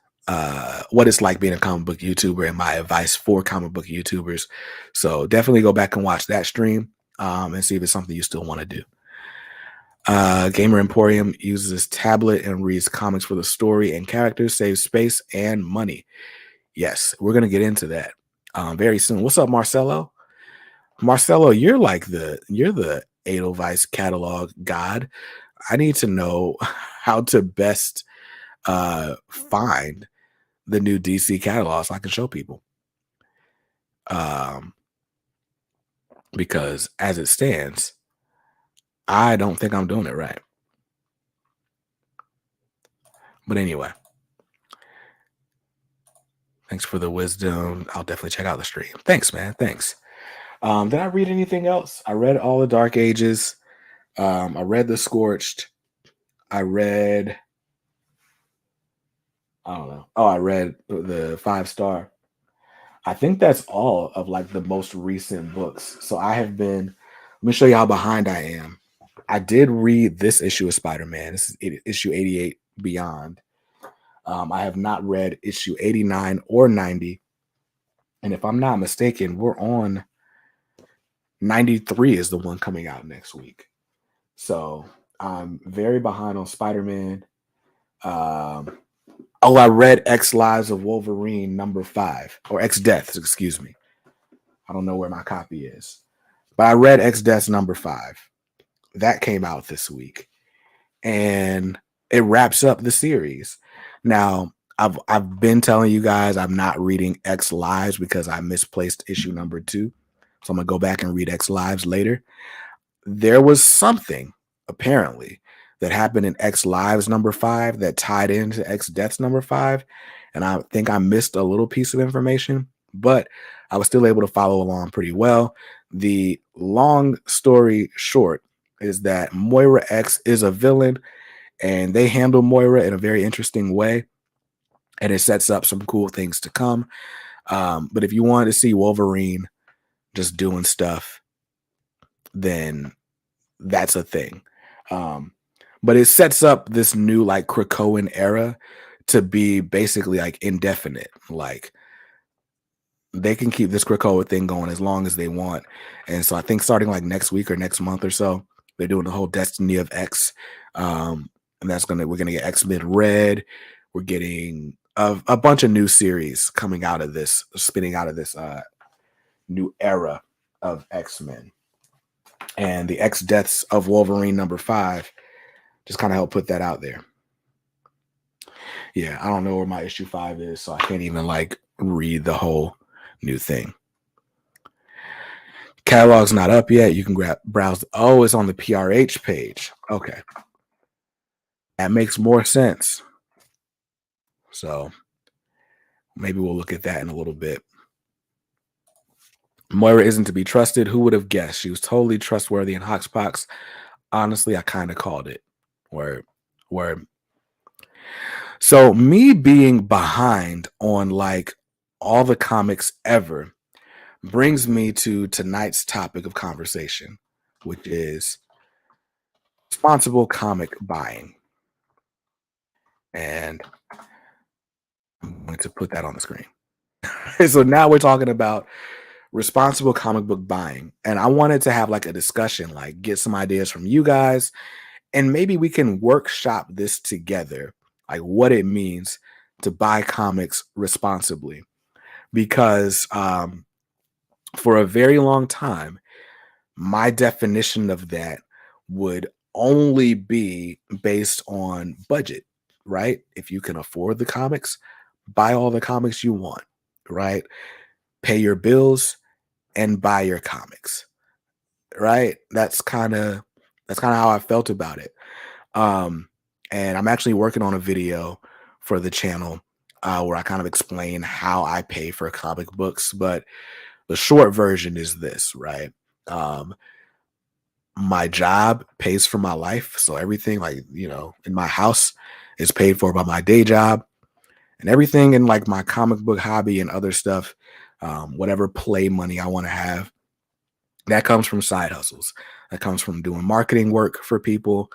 Speaker 1: it's like being a comic book YouTuber and my advice for comic book YouTubers. So definitely go back and watch that stream, and see if it's something you still want to do. Gamer Emporium uses his tablet and reads comics for the story and characters, saves space and money. Yes, we're going to get into that very soon. What's up, Marcelo? Marcelo, you're the Edelweiss catalog god. I need to know how to best find the new DC catalog so I can show people. Um, because as it stands, I don't think I'm doing it right. But anyway, thanks for the wisdom. I'll definitely check out the stream. Thanks, man. Thanks. Did I read anything else? I read all the Dark Ages. I read The Scorched. I read, I don't know. Oh, I read the 5 star. I think that's all of like the most recent books. So I have been, let me show you how behind I am. I did read this issue of Spider-Man. This is issue 88 Beyond. I have not read issue 89 or 90. And if I'm not mistaken, we're on 93 is the one coming out next week. So I'm very behind on Spider-Man. I read X Lives of Wolverine #5, or X Deaths, excuse me. I don't know where my copy is, but I read X Deaths #5. That came out this week, and it wraps up the series. Now, I've been telling you guys I'm not reading X Lives because I misplaced issue #2, so I'm gonna go back and read X Lives later. There was something apparently that happened in X Lives #5 that tied into X Deaths #5, and I think I missed a little piece of information, but I was still able to follow along pretty well. The long story short is that Moira X is a villain, and they handle Moira in a very interesting way, and it sets up some cool things to come. But if you wanted to see Wolverine just doing stuff, then that's a thing. Um, but it sets up this new like Krakoan era to be basically like indefinite. Like they can keep this Krakoa thing going as long as they want. And so I think starting like next week or next month or so, they're doing the whole Destiny of X. And we're gonna get X-Men Red. We're getting a bunch of new series coming out of this, spinning out of this new era of X-Men. And the X Deaths of Wolverine #5 just kind of help put that out there. Yeah, I don't know where my issue 5 is, so I can't even like read the whole new thing. Catalog's not up yet. You can browse. Oh, it's on the PRH page. Okay, that makes more sense. So maybe we'll look at that in a little bit. Moira isn't to be trusted. Who would have guessed? She was totally trustworthy in Hoxpox. Honestly, I kind of called it. Where so me being behind on like all the comics ever brings me to tonight's topic of conversation, which is responsible comic buying. And I'm going to put that on the screen. So now we're talking about responsible comic book buying. And I wanted to have like a discussion, like get some ideas from you guys, and maybe we can workshop this together, like what it means to buy comics responsibly. Because for a very long time, my definition of that would only be based on budget, right? If you can afford the comics, buy all the comics you want, right? Pay your bills and buy your comics, right? That's kind of how I felt about it. Um, and I'm actually working on a video for the channel where I kind of explain how I pay for comic books, but the short version is this, right? Um, my job pays for my life. So everything like, in my house is paid for by my day job, and everything in like my comic book hobby and other stuff, whatever play money I want to have, that comes from side hustles. That comes from doing marketing work for people,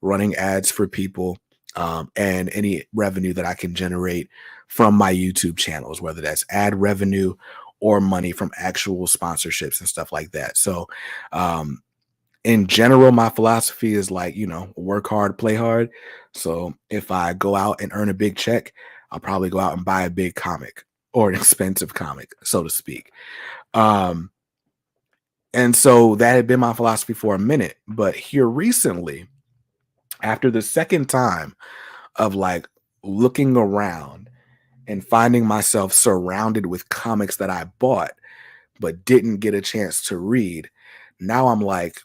Speaker 1: running ads for people, and any revenue that I can generate from my YouTube channels, whether that's ad revenue or money from actual sponsorships and stuff like that. So, in general, my philosophy is like, work hard, play hard. So if I go out and earn a big check, I'll probably go out and buy a big comic or an expensive comic, so to speak. Um, and so that had been my philosophy for a minute. But here recently, after the second time of like looking around and finding myself surrounded with comics that I bought, but didn't get a chance to read. Now I'm like,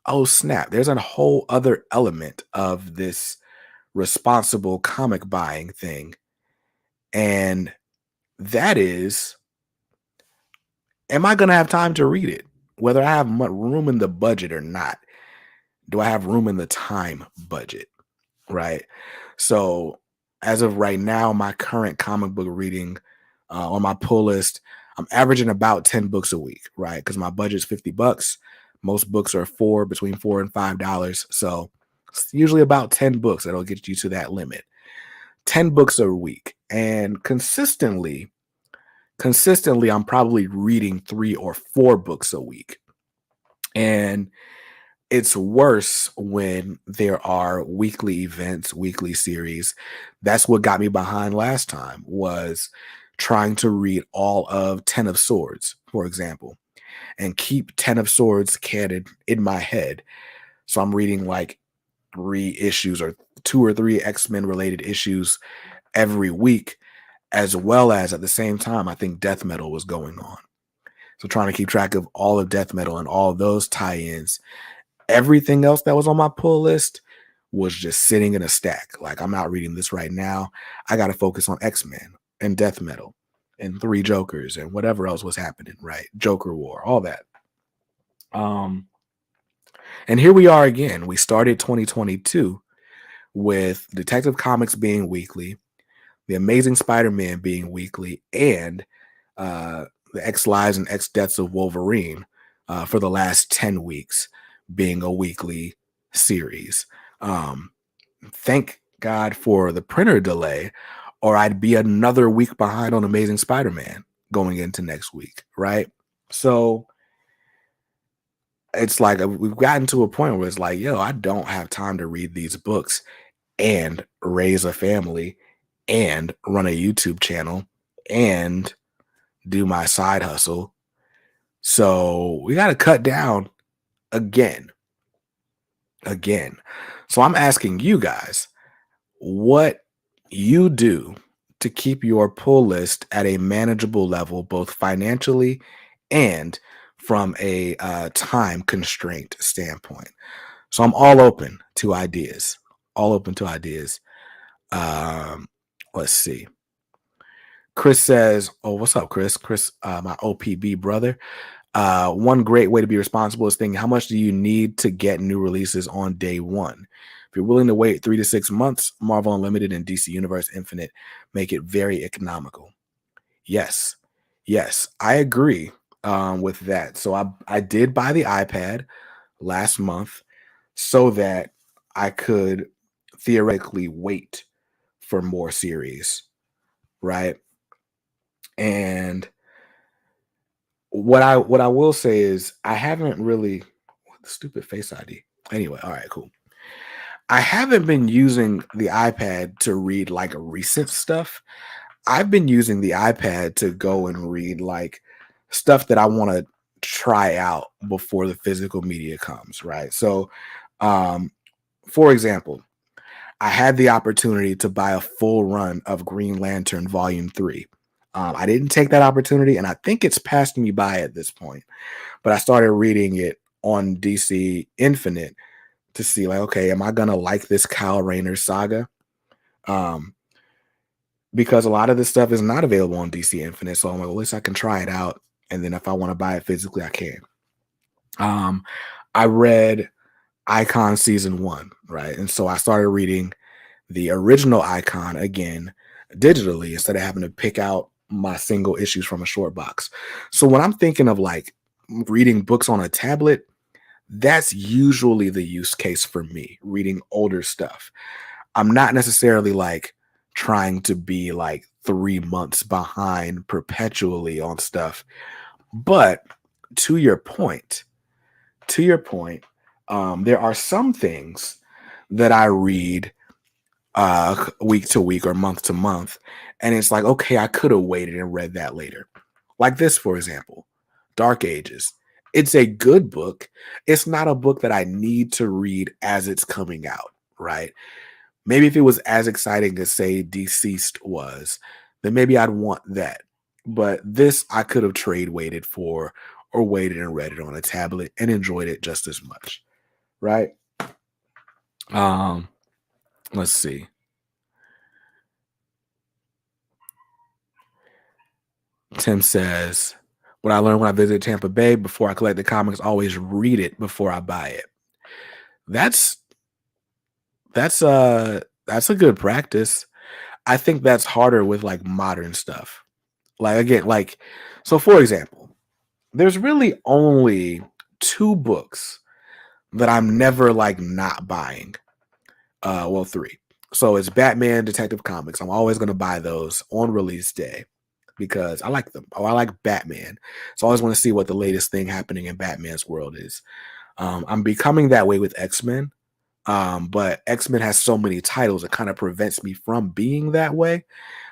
Speaker 1: oh snap, there's a whole other element of this responsible comic buying thing. And that is, am I going to have time to read it? Whether I have room in the budget or not, do I have room in the time budget? Right. So, as of right now, my current comic book reading on my pull list, I'm averaging about 10 books a week, right? Because my budget's $50. Most books are between $4 and $5. So, it's usually about 10 books that'll get you to that limit. 10 books a week. And consistently, I'm probably reading 3 or 4 books a week. And it's worse when there are weekly events, weekly series. That's what got me behind last time, was trying to read all of Ten of Swords, for example, and keep Ten of Swords canon in my head. So I'm reading like 3 issues or 2 or 3 X-Men related issues every week, as well as at the same time, I think Death Metal was going on. So trying to keep track of all of Death Metal and all of those tie-ins. Everything else that was on my pull list was just sitting in a stack. Like, I'm not reading this right now. I got to focus on X-Men and Death Metal and Three Jokers and whatever else was happening, right? Joker War, all that. And here we are again. We started 2022 with Detective Comics being weekly, The Amazing Spider-Man being weekly, and the X Lives and X Deaths of Wolverine for the last 10 weeks being a weekly series. Thank God for the printer delay, or I'd be another week behind on Amazing Spider-Man going into next week, right? So it's like we've gotten to a point where it's like, yo, I don't have time to read these books and raise a family and run a YouTube channel and do my side hustle. So we got to cut down again. So I'm asking you guys what you do to keep your pull list at a manageable level, both financially and from a time constraint standpoint. So I'm all open to ideas. All open to ideas. Let's see. Chris says, "Oh, what's up, Chris? Chris, my OPB brother. One great way to be responsible is thinking, how much do you need to get new releases on day one? If you're willing to wait 3 to 6 months, Marvel Unlimited and DC Universe Infinite make it very economical." Yes, I agree with that. So I did buy the iPad last month so that I could theoretically wait for more series, right? And what I will say is I haven't really, what the stupid Face ID. Anyway, all right, cool. I haven't been using the iPad to read like recent stuff. I've been using the iPad to go and read like stuff that I want to try out before the physical media comes, right? So, for example, I had the opportunity to buy a full run of Green Lantern Volume 3. I didn't take that opportunity, and I think it's passed me by at this point. But I started reading it on DC Infinite to see, like, okay, am I gonna like this Kyle Rayner saga? Because a lot of this stuff is not available on DC Infinite, so I'm like, well, at least I can try it out, and then if I want to buy it physically, I can. I read Icon Season 1, right? And so I started reading the original Icon again digitally instead of having to pick out my single issues from a short box. So when I'm thinking of like reading books on a tablet, that's usually the use case for me, reading older stuff. I'm not necessarily like trying to be like 3 months behind perpetually on stuff. But to your point, there are some things that I read week to week or month to month, and it's like, okay, I could have waited and read that later. Like this, for example, Dark Ages. It's a good book. It's not a book that I need to read as it's coming out, right? Maybe if it was as exciting as, say, Deceased was, then maybe I'd want that. But this I could have trade waited for or waited and read it on a tablet and enjoyed it just as much, right? Um, let's see. Tim says, what I learned when I visited Tampa Bay before I collect the comics, always read it before I buy it. That's that's a good practice. I think that's harder with like modern stuff. Like again, like so for example, there's really only two books that I'm never like not buying. Well, three. So it's Batman Detective Comics. I'm always going to buy those on release day because I like them. Oh, I like Batman. So I always want to see what the latest thing happening in Batman's world is. I'm becoming that way with X-Men. But X-Men has so many titles, it kind of prevents me from being that way.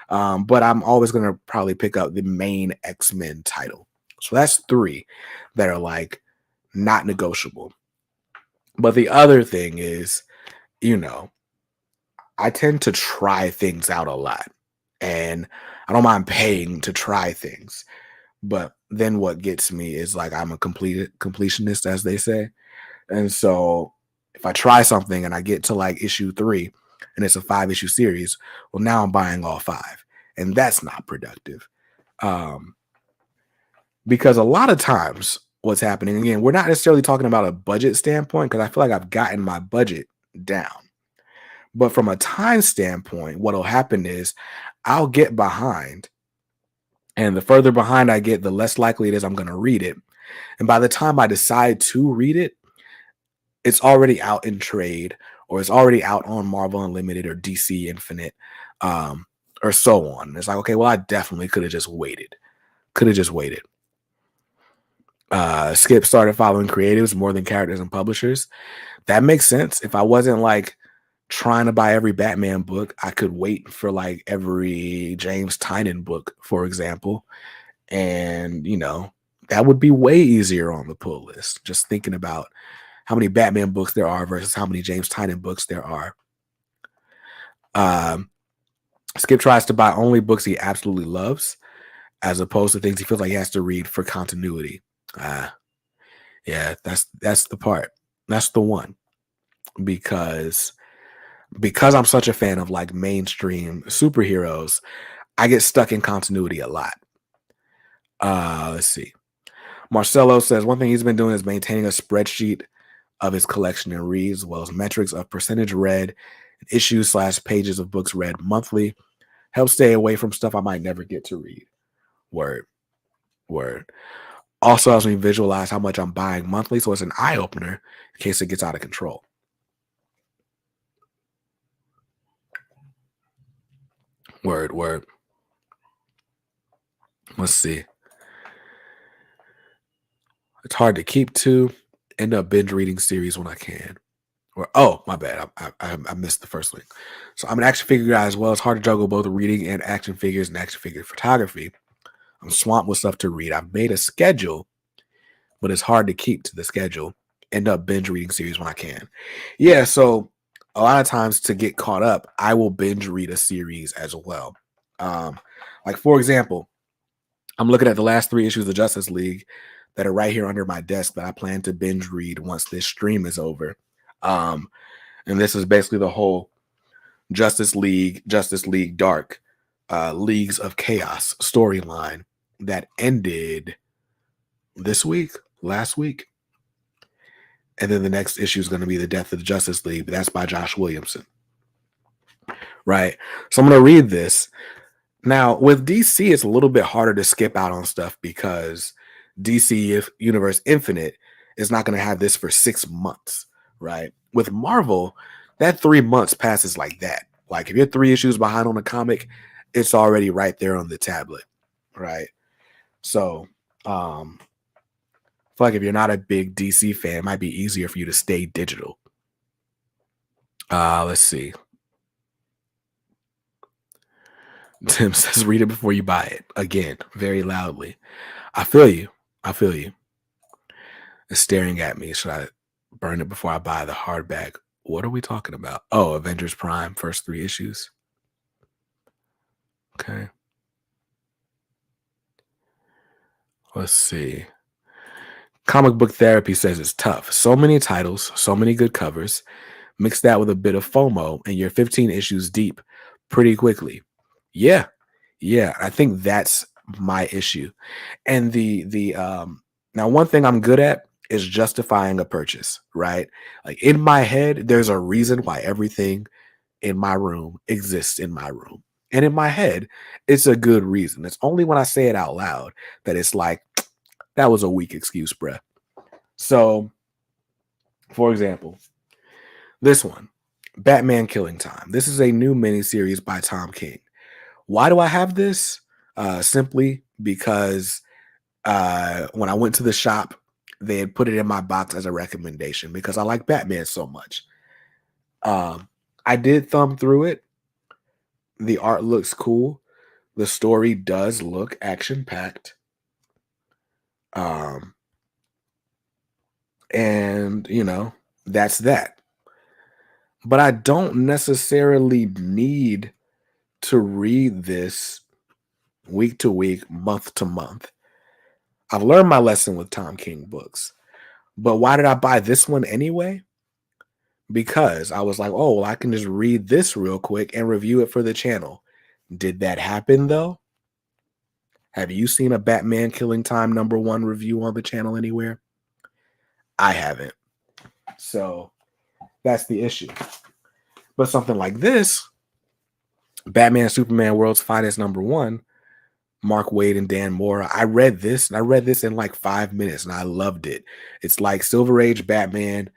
Speaker 1: But I'm always going to probably pick up the main X-Men title. So that's three that are like not negotiable. But the other thing is, you know, I tend to try things out a lot. And I don't mind paying to try things. But then what gets me is like I'm a completionist, as they say. And so if I try something and I get to like issue 3 and it's a 5-issue series, well, now I'm buying all 5. And that's not productive. Um, because a lot of times what's happening, again, we're not necessarily talking about a budget standpoint because I feel like I've gotten my budget down. But from a time standpoint, what'll happen is I'll get behind. And the further behind I get, the less likely it is I'm going to read it. And by the time I decide to read it, it's already out in trade or it's already out on Marvel Unlimited or DC Infinite, or so on. It's like, okay, well, I definitely could have just waited. Could have just waited. Skip started following creatives more than characters and publishers. That makes sense. If I wasn't like trying to buy every Batman book, I could wait for like every James Tynion book, for example. And, that would be way easier on the pull list. Just thinking about how many Batman books there are versus how many James Tynion books there are. Skip tries to buy only books he absolutely loves, as opposed to things he feels like he has to read for continuity. Yeah, that's the part. That's the one. Because I'm such a fan of like mainstream superheroes, I get stuck in continuity a lot. Let's see. Marcelo says one thing he's been doing is maintaining a spreadsheet of his collection and reads, as well as metrics of percentage read, issues/pages of books read monthly. Help stay away from stuff I might never get to read. Word. Also helps me visualize how much I'm buying monthly, so it's an eye opener in case it gets out of control. Word. Let's see. It's hard to keep to. End up binge reading series when I can. Oh, my bad. I missed the first link. So I'm an action figure guy as well. It's hard to juggle both reading and action figures and action figure photography. I'm swamped with stuff to read. I've made a schedule, but it's hard to keep to the schedule. End up binge reading series when I can. Yeah, so a lot of times to get caught up, I will binge read a series as well. Like for example, I'm looking at the last 3 issues of Justice League that are right here under my desk that I plan to binge read once this stream is over. And this is basically the whole Justice League Dark, Leagues of Chaos storyline that ended last week. And then the next issue is going to be the Death of the Justice League, but that's by Josh Williamson. Right. So I'm going to read this. Now, with DC, it's a little bit harder to skip out on stuff because DC Universe Infinite is not going to have this for 6 months, right? With Marvel, that 3 months passes like that. Like if you're 3 issues behind on a comic, it's already right there on the tablet, right? So, I feel like if you're not a big DC fan, it might be easier for you to stay digital. Let's see. Tim says, read it before you buy it. Again, very loudly. I feel you. It's staring at me. Should I burn it before I buy the hardback? What are we talking about? Oh, Avengers Prime, first 3 issues. Okay. Let's see. Comic Book Therapy says it's tough. So many titles, so many good covers. Mix that with a bit of FOMO, and you're 15 issues deep pretty quickly. Yeah, yeah. I think that's my issue. And the now one thing I'm good at is justifying a purchase, right? Like in my head, there's a reason why everything in my room exists in my room. And in my head, it's a good reason. It's only when I say it out loud that it's like, that was a weak excuse, bruh. So, for example, this one, Batman Killing Time. This is a new miniseries by Tom King. Why do I have this? Simply because when I went to the shop, they had put it in my box as a recommendation because I like Batman so much. I did thumb through it. The art looks cool. The story does look action packed. And, that's that. But I don't necessarily need to read this week to week, month to month. I've learned my lesson with Tom King books. But why did I buy this one anyway? Because I was like, oh, well, I can just read this real quick and review it for the channel. Did that happen though? Have you seen a Batman Killing Time #1 review on the channel anywhere? I haven't. So that's the issue. But something like this, Batman Superman World's Finest #1, Mark Waid and Dan Mora. I read this in like 5 minutes and I loved it. It's like Silver Age Batman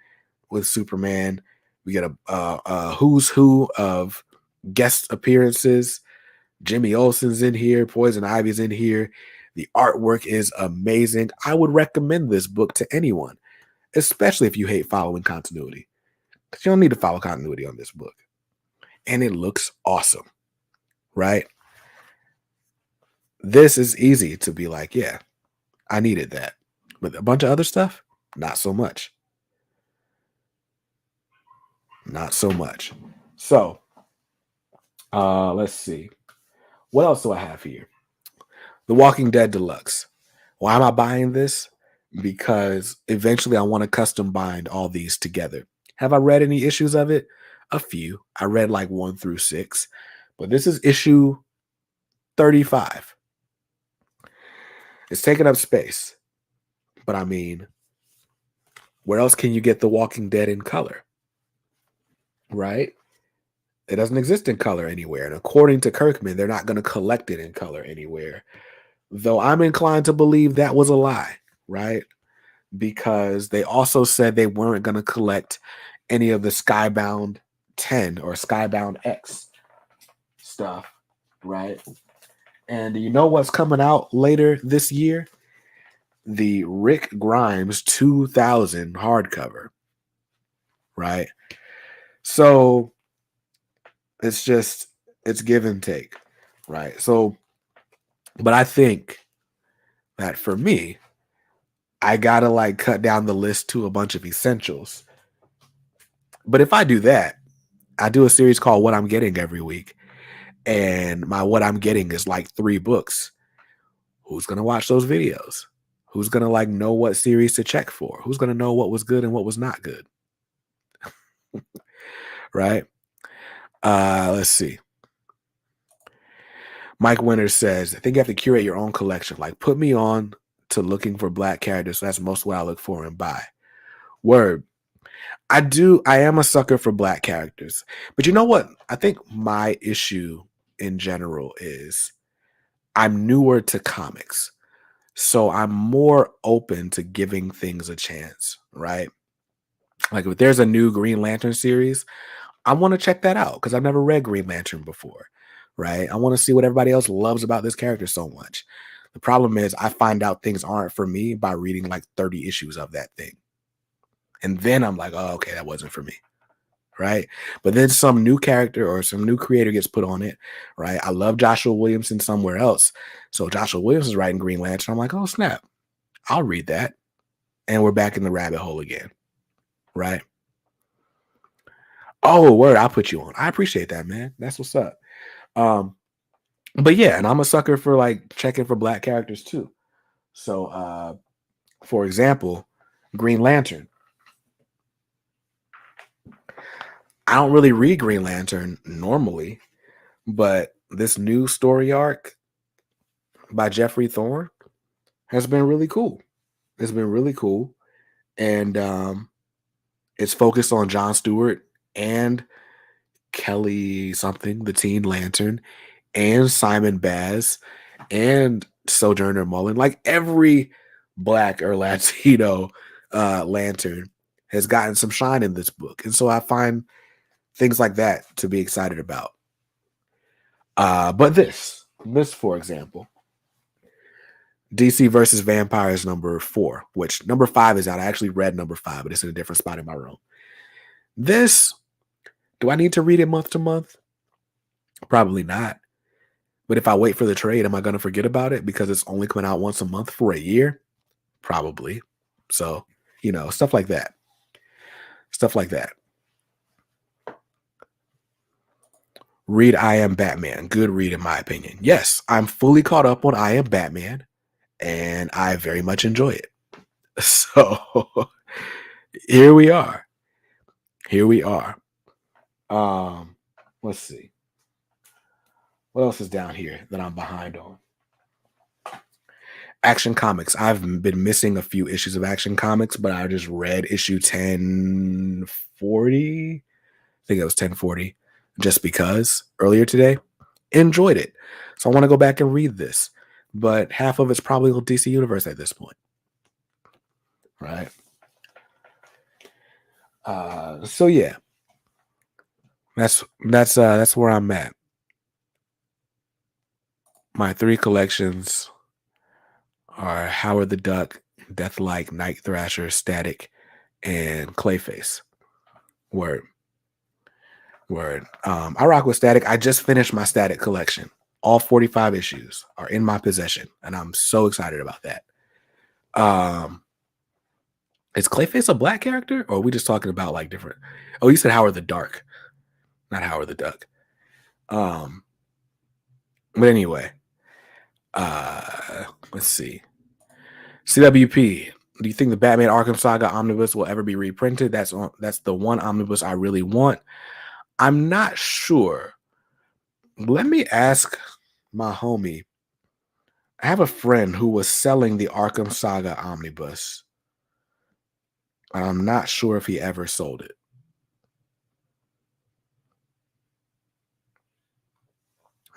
Speaker 1: with Superman. We get a who's who of guest appearances. Jimmy Olsen's in here, Poison Ivy's in here. The artwork is amazing. I would recommend this book to anyone, especially if you hate following continuity, because you don't need to follow continuity on this book. And it looks awesome, right? This is easy to be like, yeah, I needed that. But a bunch of other stuff, not so much. Not so much. So, let's see. What else do I have here? The Walking Dead Deluxe. Why am I buying this? Because eventually I want to custom bind all these together. Have I read any issues of it? A few. I read like 1 through 6. But this is issue 35. It's taking up space. But I mean, where else can you get The Walking Dead in color? Right? It doesn't exist in color anywhere. And according to Kirkman, they're not going to collect it in color anywhere. Though I'm inclined to believe that was a lie, right? Because they also said they weren't going to collect any of the Skybound 10 or Skybound X stuff, right? And you know what's coming out later this year? The Rick Grimes 2000 hardcover, right? So it's give and take, right? So, but I think that for me, I gotta like cut down the list to a bunch of essentials. But if I do that, I do a series called What I'm Getting every week. And my what I'm getting is like 3 books. Who's gonna watch those videos? Who's gonna like know what series to check for? Who's gonna know what was good and what was not good? Right? Let's see. Mike Winters says, I think you have to curate your own collection. Like, put me on to looking for Black characters. So that's most what I look for and buy. Word. I am a sucker for Black characters. But you know what? I think my issue in general is I'm newer to comics. So I'm more open to giving things a chance, right? Like if there's a new Green Lantern series, I want to check that out because I've never read Green Lantern before, right? I want to see what everybody else loves about this character so much. The problem is I find out things aren't for me by reading like 30 issues of that thing. And then I'm like, oh, okay, that wasn't for me, right? But then some new character or some new creator gets put on it, right? I love Joshua Williamson somewhere else. So Joshua Williams is writing Green Lantern. I'm like, oh, snap. I'll read that. And we're back in the rabbit hole again, right? Oh, word, I'll put you on. I appreciate that, man. That's what's up. But yeah, and I'm a sucker for like checking for Black characters too. So, for example, Green Lantern. I don't really read Green Lantern normally, but this new story arc by Jeffrey Thorne has been really cool. It's been really cool. And it's focused on Jon Stewart and Kelly something, the Teen Lantern, and Simon Baz and Sojourner Mullen. Like every Black or Latino Lantern has gotten some shine in this book. And so I find things like that to be excited about. But this, for example, DC versus Vampires #4, which #5 is out. I actually read #5, but it's in a different spot in my room. This, do I need to read it month to month? Probably not. But if I wait for the trade, am I going to forget about it because it's only coming out once a month for a year? Probably. So, stuff like that. Stuff like that. Read I Am Batman. Good read, in my opinion. Yes, I'm fully caught up on I Am Batman, and I very much enjoy it. So, here we are. Let's see. What else is down here that I'm behind on? Action Comics. I've been missing a few issues of Action Comics, but I just read issue 1040. I think it was 1040, just because earlier today. Enjoyed it. So I want to go back and read this. But half of it's probably on DC Universe at this point. Right? So yeah. That's where I'm at. My 3 collections are Howard the Duck, Deathlike, Night Thrasher, Static, and Clayface. Word. I rock with Static. I just finished my Static collection. All 45 issues are in my possession, and I'm so excited about that. Is Clayface a Black character, or are we just talking about like different? Oh, you said Howard the Dark, not Howard the Duck. But anyway, let's see. CWP. Do you think the Batman Arkham Saga omnibus will ever be reprinted? That's the one omnibus I really want. I'm not sure. Let me ask my homie. I have a friend who was selling the Arkham Saga omnibus. I'm not sure if he ever sold it.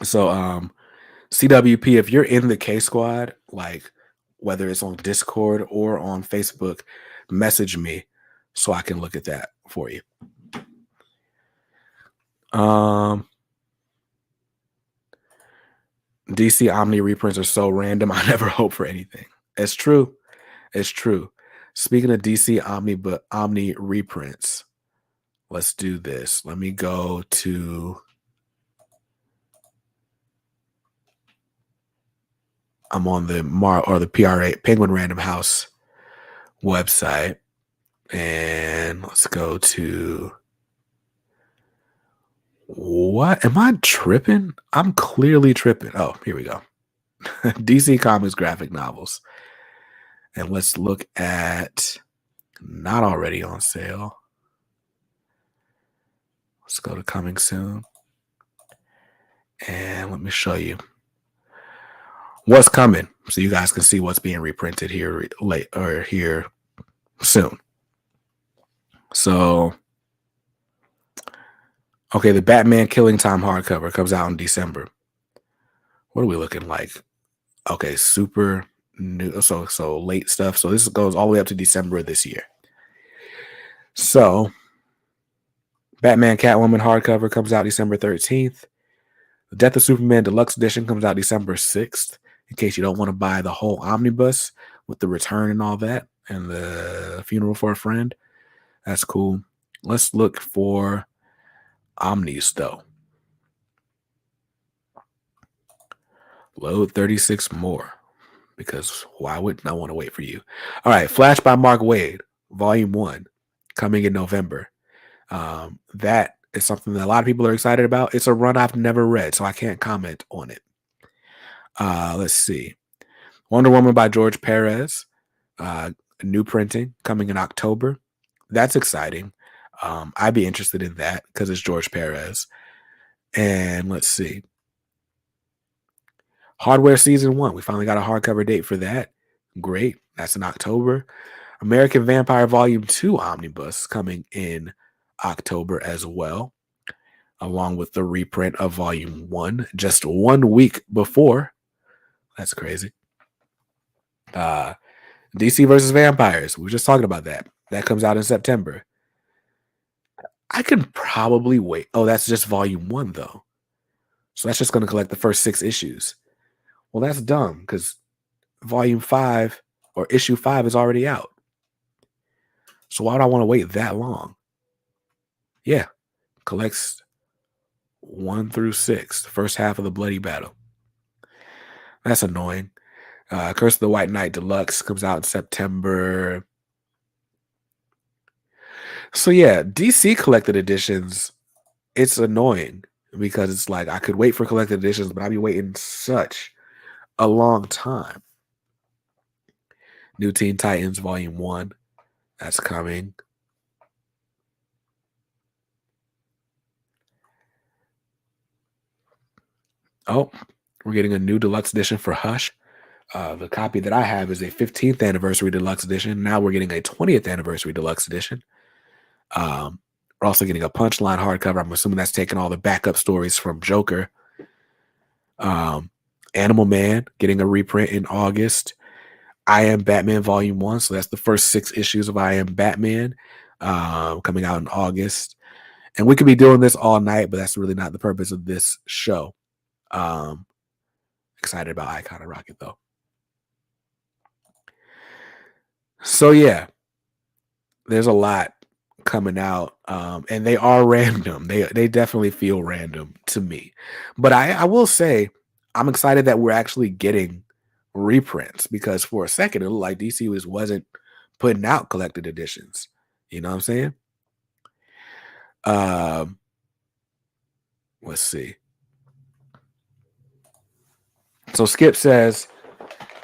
Speaker 1: So, CWP, if you're in the K Squad, like whether it's on Discord or on Facebook, message me so I can look at that for you. DC Omni reprints are so random. I never hope for anything. It's true. Speaking of DC Omni reprints, let's do this. Let me go to. I'm on the the PRA Penguin Random House website, and let's go to. What am I tripping? I'm clearly tripping. Oh, here we go. DC Comics graphic novels. And let's look at not already on sale. Let's go to coming soon. And let me show you what's coming so you guys can see what's being reprinted here late or here soon. So, okay, the Batman Killing Time hardcover comes out in December. What are we looking like? Okay, super new, so late stuff. So this goes all the way up to December of this year. So, Batman Catwoman hardcover comes out December 13th. The Death of Superman Deluxe Edition comes out December 6th. In case you don't want to buy the whole omnibus with the return and all that, and the funeral for a friend, that's cool. Let's look for Omnis though. Load 36 more, because why wouldn't I want to wait for you? All right, Flash by Mark Waid, Volume 1, coming in November. That is something that a lot of people are excited about. It's a run I've never read, so I can't comment on it. Let's see. Wonder Woman by George Perez. New printing coming in October. That's exciting. I'd be interested in that because it's George Perez. And let's see. Hardware Season 1. We finally got a hardcover date for that. Great. That's in October. American Vampire Volume 2 Omnibus coming in October as well, along with the reprint of Volume 1 just 1 week before. That's crazy. DC versus Vampires. We were just talking about that. That comes out in September. I can probably wait. Oh, that's just Volume 1, though. So that's just going to collect the first 6 issues. Well, that's dumb because Volume 5 or Issue 5 is already out. So why would I want to wait that long? Yeah, collects 1 through 6, the first half of the Bloody Battle. That's annoying. Curse of the White Knight Deluxe comes out in September. So yeah, DC collected editions, it's annoying because it's like I could wait for collected editions, but I'd be waiting such a long time. New Teen Titans Volume 1, that's coming. Oh, we're getting a new deluxe edition for Hush. The copy that I have is a 15th anniversary deluxe edition. Now we're getting a 20th anniversary deluxe edition. We're also getting a Punchline hardcover. I'm assuming that's taking all the backup stories from Joker. Animal Man getting a reprint in August. I Am Batman Volume 1. So that's the first 6 issues of I Am Batman coming out in August. And we could be doing this all night, but that's really not the purpose of this show. Excited about Icon and Rocket, though. So, yeah, there's a lot coming out, and they are random. They definitely feel random to me. But I will say I'm excited that we're actually getting reprints because for a second it looked like DC wasn't putting out collected editions. You know what I'm saying? Let's see. So Skip says,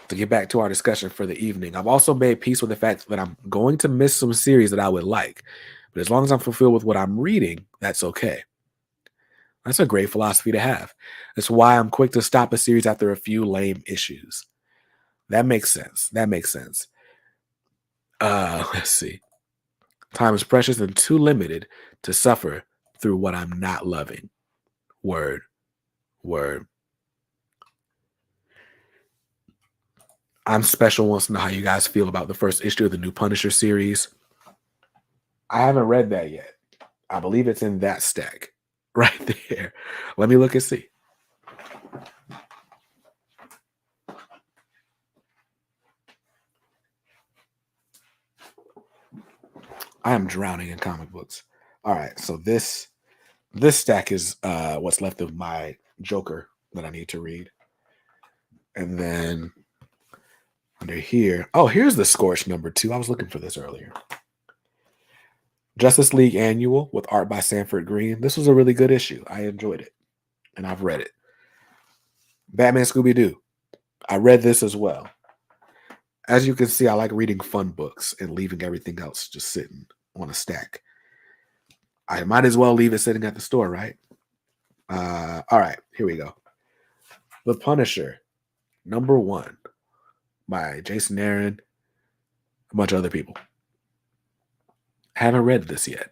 Speaker 1: to get back to our discussion for the evening, I've also made peace with the fact that I'm going to miss some series that I would like. But as long as I'm fulfilled with what I'm reading, that's okay. That's a great philosophy to have. That's why I'm quick to stop a series after a few lame issues. That makes sense. Let's see. Time is precious and too limited to suffer through what I'm not loving. Word. I'm Special wants to know how you guys feel about the first issue of the new Punisher series. I haven't read that yet. I believe it's in that stack right there. Let me look and see. I am drowning in comic books. All right, so this stack is what's left of my Joker that I need to read. And then under here, oh, here's the Scorch #2. I was looking for this earlier. Justice League Annual with art by Sanford Green. This was a really good issue. I enjoyed it, and I've read it. Batman Scooby-Doo. I read this as well. As you can see, I like reading fun books and leaving everything else just sitting on a stack. I might as well leave it sitting at the store, right? All right, here we go. The Punisher, #1 by Jason Aaron, a bunch of other people. Haven't read this yet.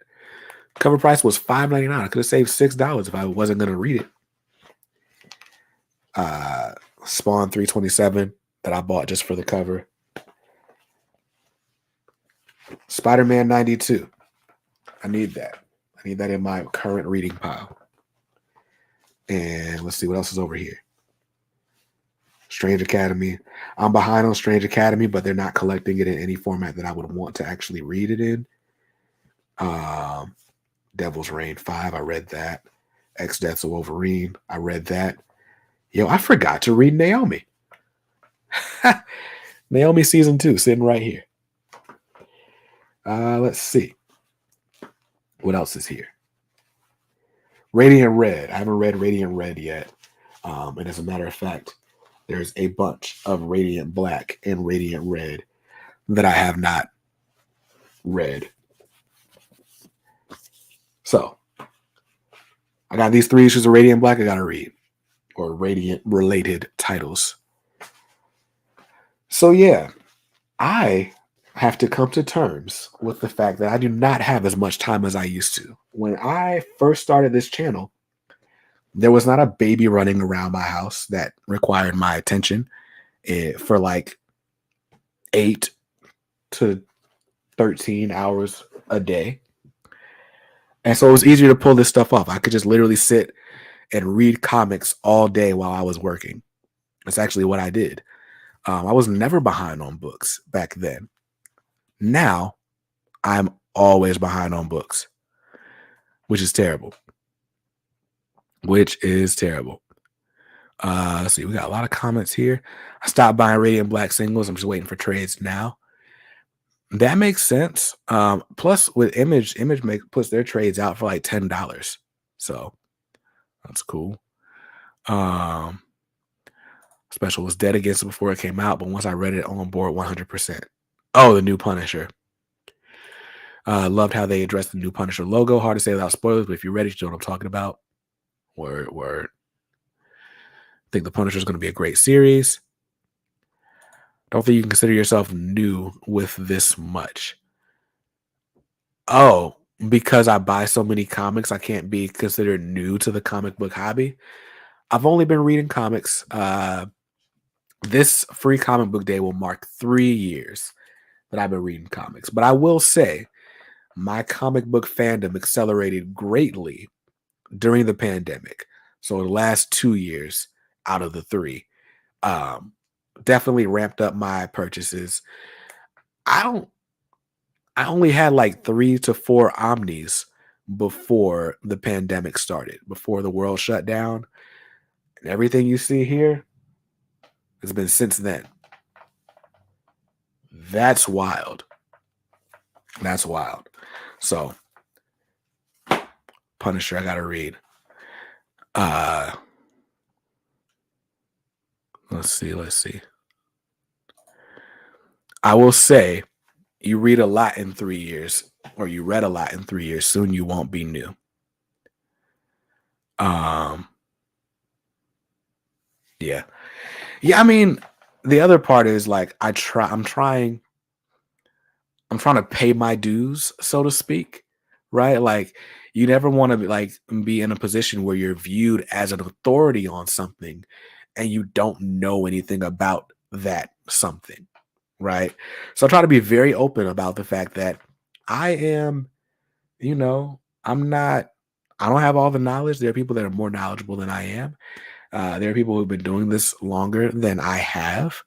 Speaker 1: Cover price was $5.99. I could have saved $6 if I wasn't going to read it. Spawn 327 that I bought just for the cover. Spider-Man 92. I need that. I need that in my current reading pile. And let's see what else is over here. Strange Academy. I'm behind on Strange Academy, but they're not collecting it in any format that I would want to actually read it in. Devil's Reign 5, I read that. X Deaths of Wolverine, I read that. Yo, I forgot to read Naomi. Naomi season 2, sitting right here. Let's see. What else is here? Radiant Red. I haven't read Radiant Red yet. And as a matter of fact, there's a bunch of Radiant Black and Radiant Red that I have not read. So I got these 3 issues of Radiant Black I gotta read, or Radiant related titles. So yeah, I have to come to terms with the fact that I do not have as much time as I used to. When I first started this channel, there was not a baby running around my house that required my attention for like 8 to 13 hours a day. And so it was easier to pull this stuff off. I could just literally sit and read comics all day while I was working. That's actually what I did. I was never behind on books back then. Now, I'm always behind on books, which is terrible. Let's see, we got a lot of comments here. I stopped buying Radiant Black singles. I'm just waiting for trades now. That makes sense. Plus, with Image puts their trades out for like $10. So that's cool. Special was dead against it before it came out, but once I read it, on board 100%. Oh, the new Punisher. Loved how they addressed the new Punisher logo. Hard to say without spoilers, but if you're ready, you know what I'm talking about. Word. Think the Punisher is going to be a great series. Don't think you can consider yourself new with this much. Oh, because I buy so many comics, I can't be considered new to the comic book hobby. I've only been reading comics. This free comic book day will mark 3 years that I've been reading comics. But I will say my comic book fandom accelerated greatly during the pandemic. So the last 2 years out of the 3, definitely ramped up my purchases. I only had like 3 to 4 omnis before the pandemic started, before the world shut down. And everything you see here has been since then. That's wild. So, Punisher, I gotta read. Let's see. I will say, you read a lot in 3 years, or you read a lot in 3 years. Soon you won't be new. Yeah. I mean, the other part is like I'm trying to pay my dues, so to speak, right? Like you never want to be in a position where you're viewed as an authority on something and you don't know anything about that something, right? So I try to be very open about the fact that I am, I don't have all the knowledge. There are people that are more knowledgeable than I am. There are people who've been doing this longer than I have.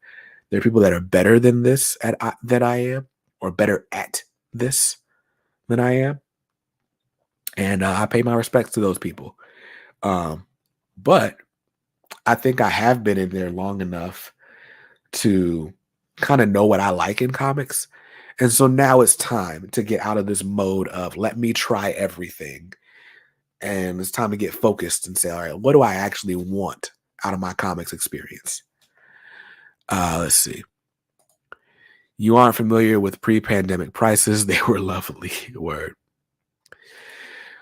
Speaker 1: There are people that are better than this than I am, or better at this than I am. And I pay my respects to those people. But I think I have been in there long enough to kind of know what I like in comics. And so now it's time to get out of this mode of let me try everything. And it's time to get focused and say, all right, what do I actually want out of my comics experience? Let's see. You aren't familiar with pre-pandemic prices. They were lovely. Word.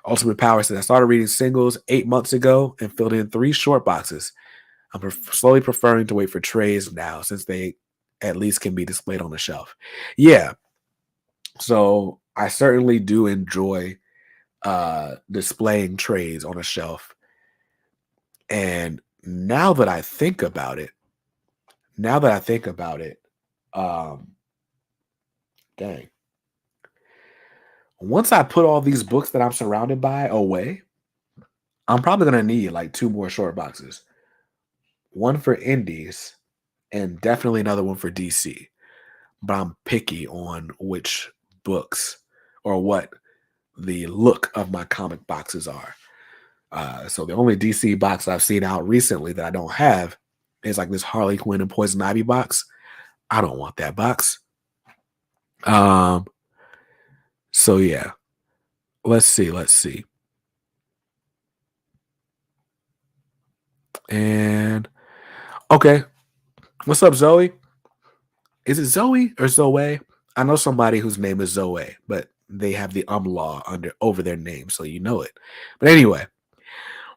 Speaker 1: Ultimate Power said, I started reading singles 8 months ago and filled in 3 short boxes. I'm slowly preferring to wait for trays now since they at least can be displayed on the shelf. Yeah. So I certainly do enjoy displaying trays on a shelf. And now that I think about it, dang. Once I put all these books that I'm surrounded by away, I'm probably going to need like 2 more short boxes. One for indies and definitely another one for DC. But I'm picky on which books or what the look of my comic boxes are. So the only DC box I've seen out recently that I don't have is like this Harley Quinn and Poison Ivy box. I don't want that box. So yeah, let's see. And okay, What's up, Zoe? Is it Zoe or Zoe? I know somebody whose name is Zoe, but they have the law over their name, so you know it. But anyway,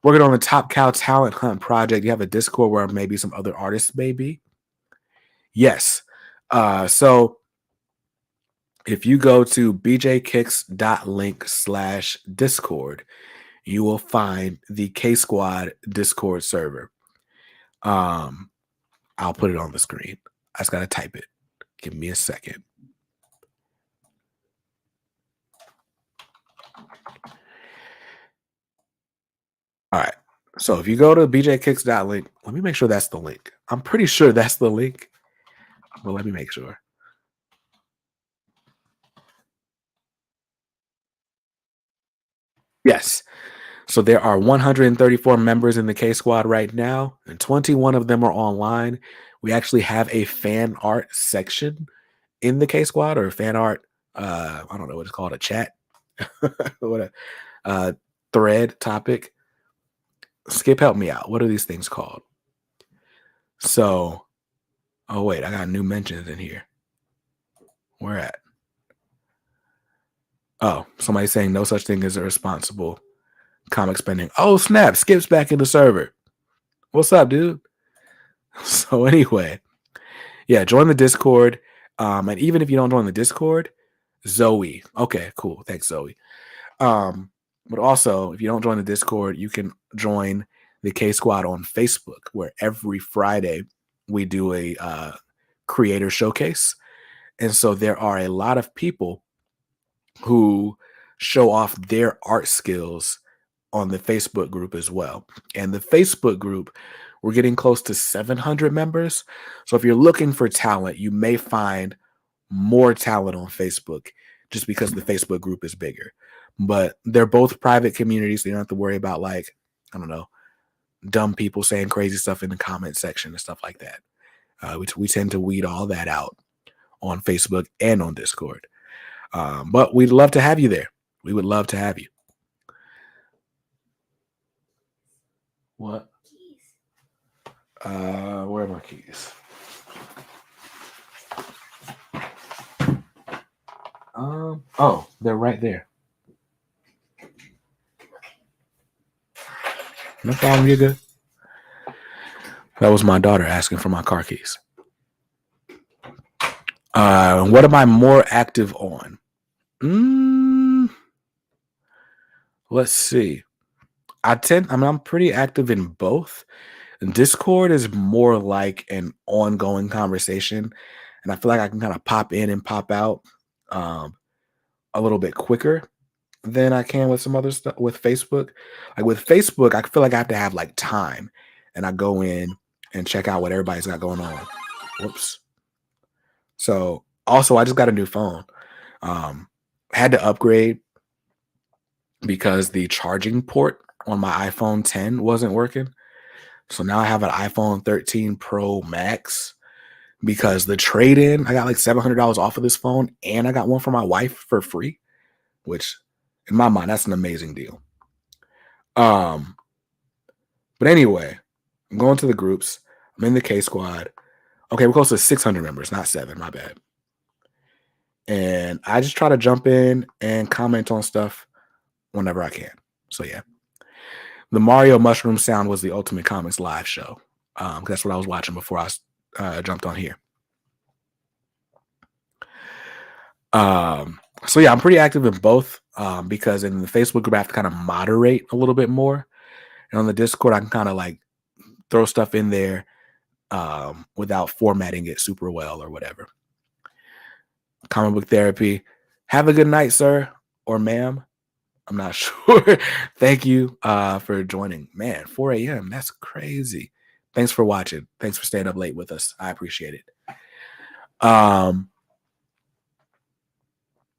Speaker 1: working on the Top Cow Talent Hunt project. You have a Discord where maybe some other artists may be. Yes. So if you go to bjkicks.link/discord, you will find the K Squad Discord server. I'll put it on the screen. I just gotta type it. Give me a second. All right. So if you go to bjkicks.link, let me make sure that's the link. I'm pretty sure that's the link, but let me make sure. Yes. So there are 134 members in the K Squad right now, and 21 of them are online. We actually have a fan art section in the K Squad, or fan art. I don't know what it's called, a chat, what a thread topic. Skip, help me out. What are these things called? So, oh wait, I got new mentions in here. Where at? Oh, somebody's saying no such thing as a responsible comic spending. Oh snap! Skip's back in the server. What's up, dude? So anyway, yeah, join the Discord. And even if you don't join the Discord, Zoe. Okay, cool. Thanks, Zoe. But also, if you don't join the Discord, you can join the K Squad on Facebook, where every Friday we do a creator showcase. And so there are a lot of people who show off their art skills on the Facebook group as well. And the Facebook group, we're getting close to 700 members. So if you're looking for talent, you may find more talent on Facebook just because the Facebook group is bigger. But they're both private communities. So you don't have to worry about, like, I don't know, dumb people saying crazy stuff in the comment section and stuff like that. We tend to weed all that out on Facebook and on Discord. But we'd love to have you there. We would love to have you. What? Where are my keys? Oh, they're right there. No problem, you're good. That was my daughter asking for my car keys. What am I more active on? Let's see. I'm pretty active in both. Discord is more like an ongoing conversation, and I feel like I can kind of pop in and pop out a little bit quicker than I can with some other stuff with Facebook. Like with Facebook, I feel like I have to have like time, and I go in and check out what everybody's got going on. Whoops. So also, I just got a new phone. Had to upgrade because the charging port on my iPhone 10 wasn't working. So now I have an iPhone 13 Pro Max because the trade-in, I got like $700 off of this phone, and I got one for my wife for free, which in my mind, that's an amazing deal. But anyway, I'm going to the groups. I'm in the K Squad. Okay, we're close to 600 members, not 7, my bad. And I just try to jump in and comment on stuff whenever I can. So yeah. The Mario Mushroom Sound was the Ultimate Comics live show. That's what I was watching before I jumped on here. So yeah, I'm pretty active in both because in the Facebook group I have to kind of moderate a little bit more, and on the Discord I can kind of like throw stuff in there without formatting it super well or whatever. Comic book therapy. Have a good night, sir or ma'am. I'm not sure. Thank you for joining. Man, 4 a.m. That's crazy. Thanks for watching. Thanks for staying up late with us. I appreciate it.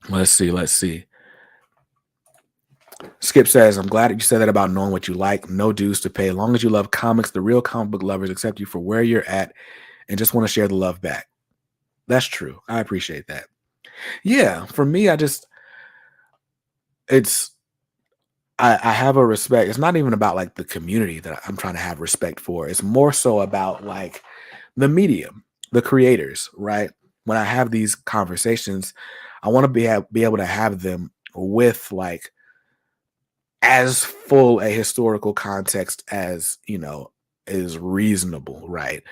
Speaker 1: Let's see. Skip says, I'm glad that you said that about knowing what you like. No dues to pay. As long as you love comics, the real comic book lovers accept you for where you're at and just want to share the love back. That's true. I appreciate that. Yeah, for me, I have a respect. It's not even about like the community that I'm trying to have respect for. It's more so about like the medium, the creators, right? When I have these conversations, I want to be able to have them with like as full a historical context as, is reasonable, right?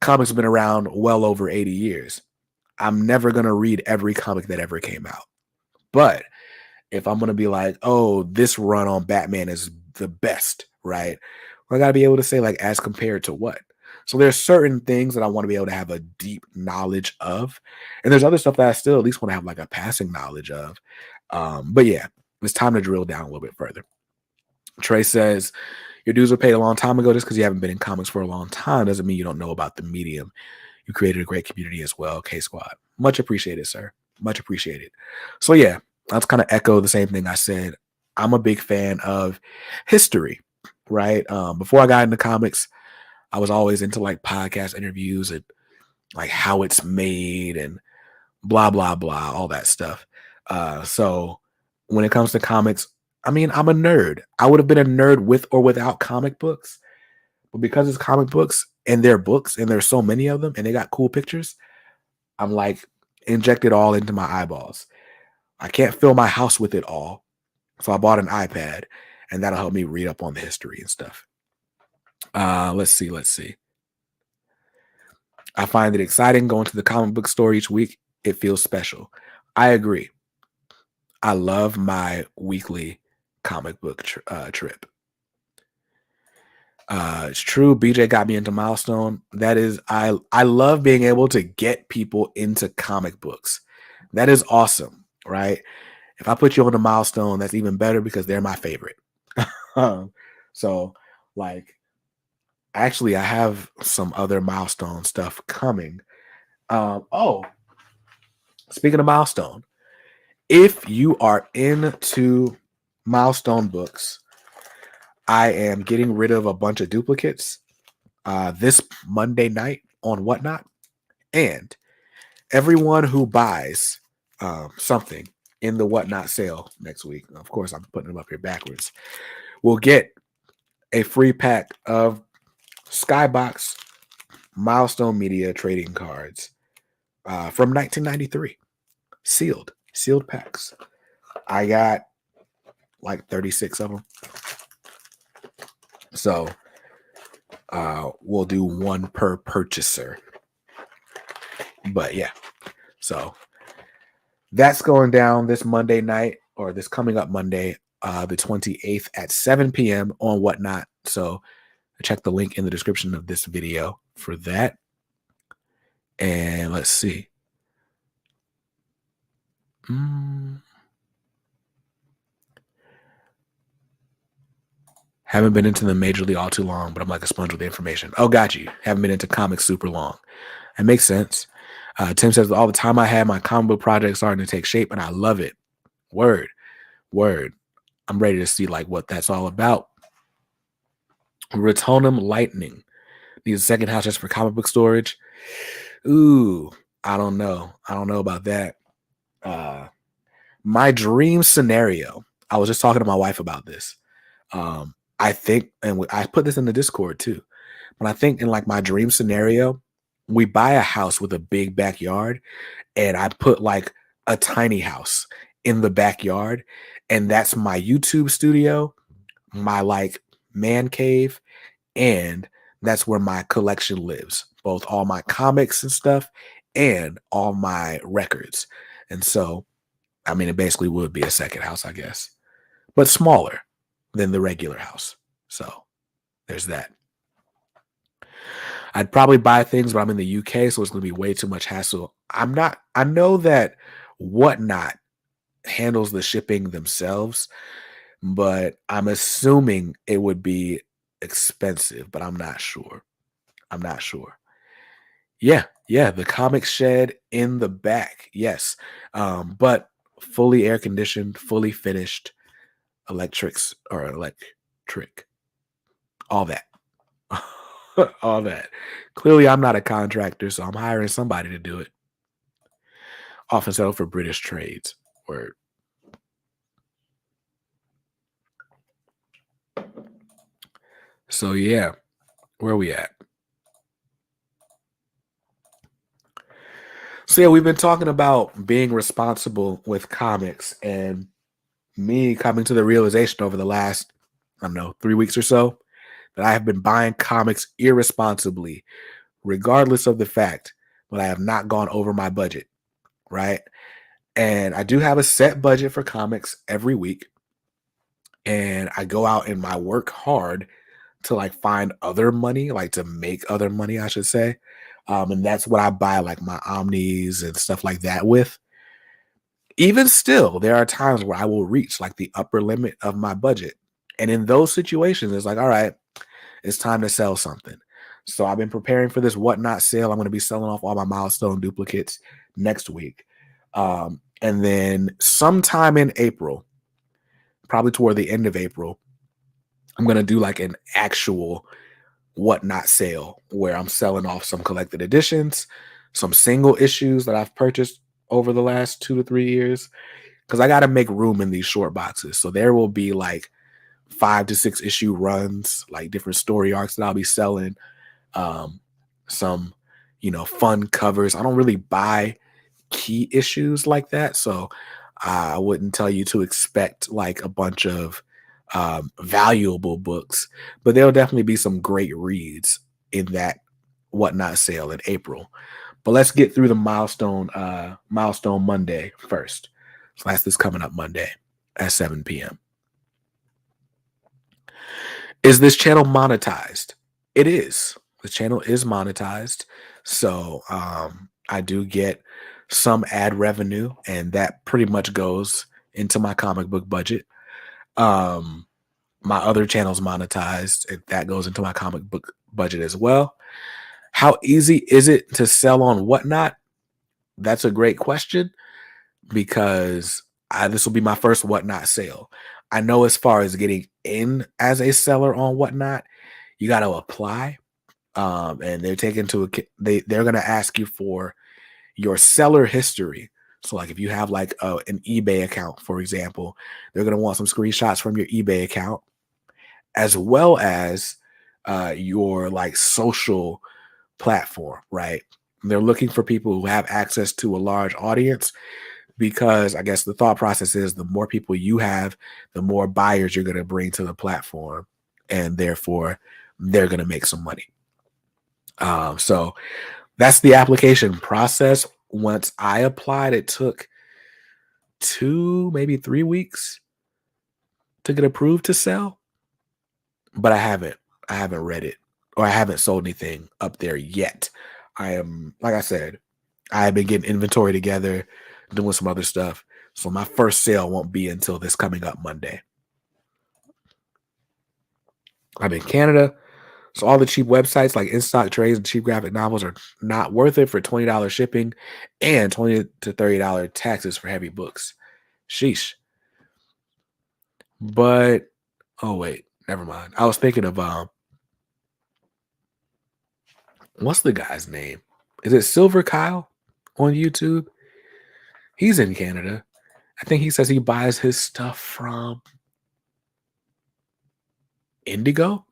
Speaker 1: Comics have been around well over 80 years. I'm never going to read every comic that ever came out. But if I'm going to be like, oh, this run on Batman is the best, right? Well, I got to be able to say, like, as compared to what? So there's certain things that I want to be able to have a deep knowledge of. And there's other stuff that I still at least want to have like a passing knowledge of. But yeah, it's time to drill down a little bit further. Trey says, your dues were paid a long time ago. Just because you haven't been in comics for a long time doesn't mean you don't know about the medium. You created a great community as well, K Squad. Much appreciated, sir. Much appreciated. So yeah, let's kind of echo the same thing I said. I'm a big fan of history, right? Before I got into comics, I was always into like podcast interviews and like how it's made and blah, blah, blah, all that stuff. So when it comes to comics, I mean, I'm a nerd. I would have been a nerd with or without comic books. But because it's comic books and there's so many of them and they got cool pictures, I'm like inject it all into my eyeballs. I can't fill my house with it all. So I bought an iPad and that'll help me read up on the history and stuff. Let's see. I find it exciting going to the comic book store each week. It feels special. I agree. I love my weekly comic book trip. It's true. BJ got me into Milestone. That is, I love being able to get people into comic books. That is awesome, right? If I put you on a Milestone, that's even better because they're my favorite. So, like, actually, I have some other Milestone stuff coming. Oh, speaking of Milestone, if you are into Milestone books, I am getting rid of a bunch of duplicates this Monday night on Whatnot. And everyone who buys something in the Whatnot sale next week, of course, I'm putting them up here backwards, will get a free pack of Skybox Milestone Media trading cards from 1993. Sealed packs. I got like 36 of them. So we'll do one per purchaser. But yeah, so that's going down this Monday night, or this coming up Monday, the 28th at 7 p.m. on Whatnot. So check the link in the description of this video for that. And let's see. Haven't been into them majorly all too long, but I'm like a sponge with the information. Oh, got you. Haven't been into comics super long. That makes sense. Tim says, all the time I had, my comic book project starting to take shape, and I love it. Word. I'm ready to see like what that's all about. Rotonum Lightning needs a second house just for comic book storage. Ooh, I don't know about that. My dream scenario, I was just talking to my wife about this. I think, and I put this in the Discord too, but I think in like my dream scenario, we buy a house with a big backyard and I put like a tiny house in the backyard, and that's my YouTube studio, my like man cave, and that's where my collection lives, both all my comics and stuff and all my records. And so, I mean, it basically would be a second house, I guess, but smaller than the regular house. So there's that. I'd probably buy things, but I'm in the UK, so it's going to be way too much hassle. I know that Whatnot handles the shipping themselves, but I'm assuming it would be expensive, but I'm not sure. Yeah, the comic shed in the back. Yes. But fully air conditioned, fully finished, electric, all that. All that. Clearly, I'm not a contractor, so I'm hiring somebody to do it. Often settle for British trades. Word. So yeah, where are we at? So yeah, we've been talking about being responsible with comics, and me coming to the realization over the last, I don't know, 3 weeks or so, that I have been buying comics irresponsibly, regardless of the fact that I have not gone over my budget, right? And I do have a set budget for comics every week, and I go out and I work hard to like find other money, like to make other money, I should say. And that's what I buy like my omnis and stuff like that with. Even still, there are times where I will reach like the upper limit of my budget. And in those situations, it's like, all right, it's time to sell something. So I've been preparing for this whatnot sale. I'm going to be selling off all my milestone duplicates next week. And then sometime in April, probably toward the end of April, I'm going to do like an actual whatnot sale where I'm selling off some collected editions, some single issues that I've purchased over the last 2 to 3 years, because I got to make room in these short boxes. So there will be like 5 to 6 issue runs, like different story arcs that I'll be selling. Some, fun covers. I don't really buy key issues like that, so I wouldn't tell you to expect like a bunch of valuable books, but there'll definitely be some great reads in that whatnot sale in April. But let's get through the milestone Monday first. So that's this coming up Monday at 7 p.m. Is this channel monetized? It is. The channel is monetized. So I do get some ad revenue, and that pretty much goes into my comic book budget. Um, my other channel's monetized, and that goes into my comic book budget as well. How easy is it to sell on Whatnot? That's a great question, because this will be my first Whatnot sale. I know as far as getting in as a seller on Whatnot, you got to apply, and they're taking to they're going to ask you for your seller history. So like if you have like an eBay account, for example, they're going to want some screenshots from your eBay account, as well as your like social platform, right? They're looking for people who have access to a large audience, because I guess the thought process is the more people you have, the more buyers you're going to bring to the platform, and therefore they're going to make some money. So that's the application process. Once I applied, it took 2, maybe 3 weeks to get approved to sell, but I haven't read it, or I haven't sold anything up there yet. I am, like I said, I have been getting inventory together, doing some other stuff. So my first sale won't be until this coming up Monday. I'm in Canada, so all the cheap websites like In Stock Trades and cheap graphic novels are not worth it for $20 shipping and $20 to $30 taxes for heavy books. Sheesh. But oh wait, never mind. I was thinking of what's the guy's name? Is it Silver Kyle on YouTube? He's in Canada. I think he says he buys his stuff from Indigo.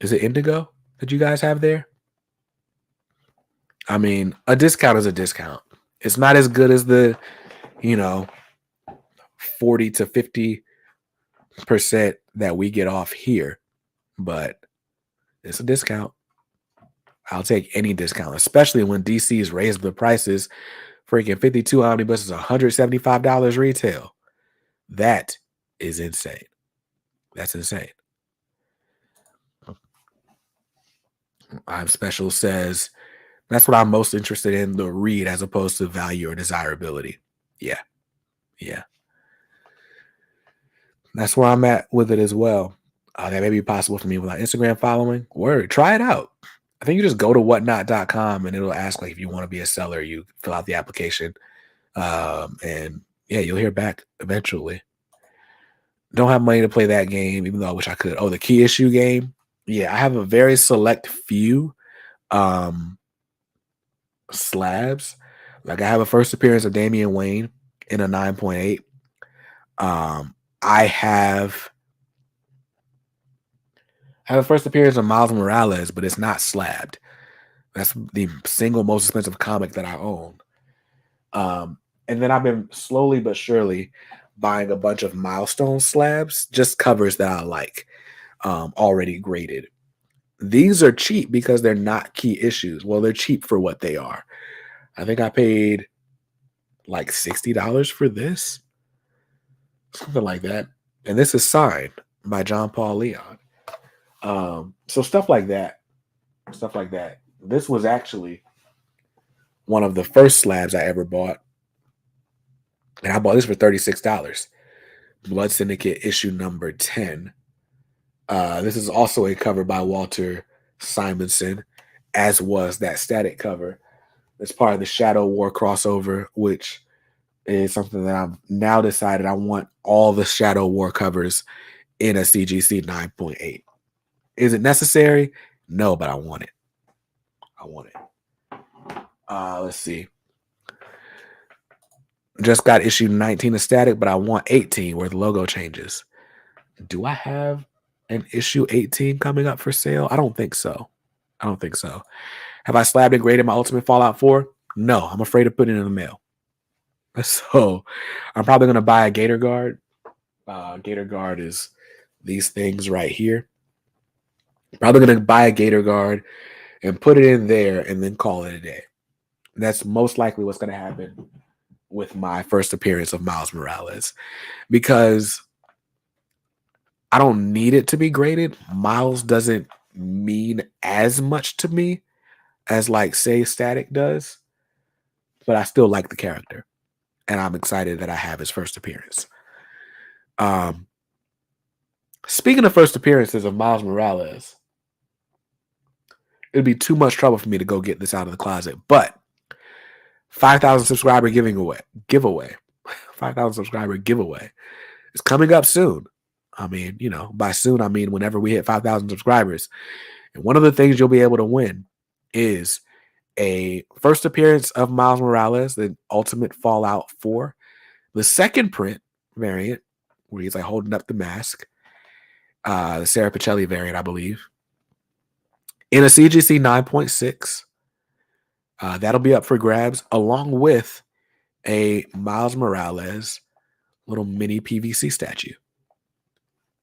Speaker 1: Is it Indigo that you guys have there? I mean, a discount is a discount. It's not as good as the, you know, 40 to 50% that we get off here, but it's a discount. I'll take any discount, especially when DC's raised the prices. Freaking 52 omnibus is $175 retail. That is insane. That's insane. I'm Special says that's what I'm most interested in, the read as opposed to value or desirability. Yeah. Yeah. That's where I'm at with it as well. That may be possible for me without Instagram following. Word. Try it out. I think you just go to whatnot.com and it'll ask like if you want to be a seller, you fill out the application. And yeah, you'll hear back eventually. Don't have money to play that game, even though I wish I could. Oh, the key issue game. Yeah, I have a very select few slabs. Like I have a first appearance of Damian Wayne in a 9.8. I have a first appearance of Miles Morales, but it's not slabbed. That's the single most expensive comic that I own. And then I've been slowly but surely buying a bunch of milestone slabs, just covers that I like, already graded. These are cheap because they're not key issues. Well, they're cheap for what they are. I think I paid like $60 for this, something like that. And this is signed by John Paul Leon. So stuff like that. Stuff like that. This was actually one of the first slabs I ever bought. And I bought this for $36. Blood Syndicate issue number 10. This is also a cover by Walter Simonson, as was that Static cover. It's part of the Shadow War crossover, which is something that I've now decided I want all the Shadow War covers in a CGC 9.8. Is it necessary? No, but I want it. I want it. Let's see. Just got issue 19 of Static, but I want 18 where the logo changes. Do I have an issue 18 coming up for sale? I don't think so. I don't think so. Have I slabbed and graded my Ultimate Fallout 4? No, I'm afraid to put it in the mail. So I'm probably going to buy a Gator Guard. Gator Guard is these things right here. Probably going to buy a Gator Guard and put it in there and then call it a day. That's most likely what's going to happen with my first appearance of Miles Morales, because I don't need it to be graded. Miles doesn't mean as much to me as, like, say, Static does, but I still like the character, and I'm excited that I have his first appearance. Speaking of first appearances of Miles Morales, it'd be too much trouble for me to go get this out of the closet, but 5,000 subscriber giveaway, 5,000 subscriber giveaway is coming up soon. I mean, by soon, I mean whenever we hit 5,000 subscribers. And one of the things you'll be able to win is a first appearance of Miles Morales, the Ultimate Fallout 4, the second print variant, where he's like holding up the mask, the Sarah Pacelli variant, I believe, in a CGC 9.6. That'll be up for grabs, along with a Miles Morales little mini PVC statue.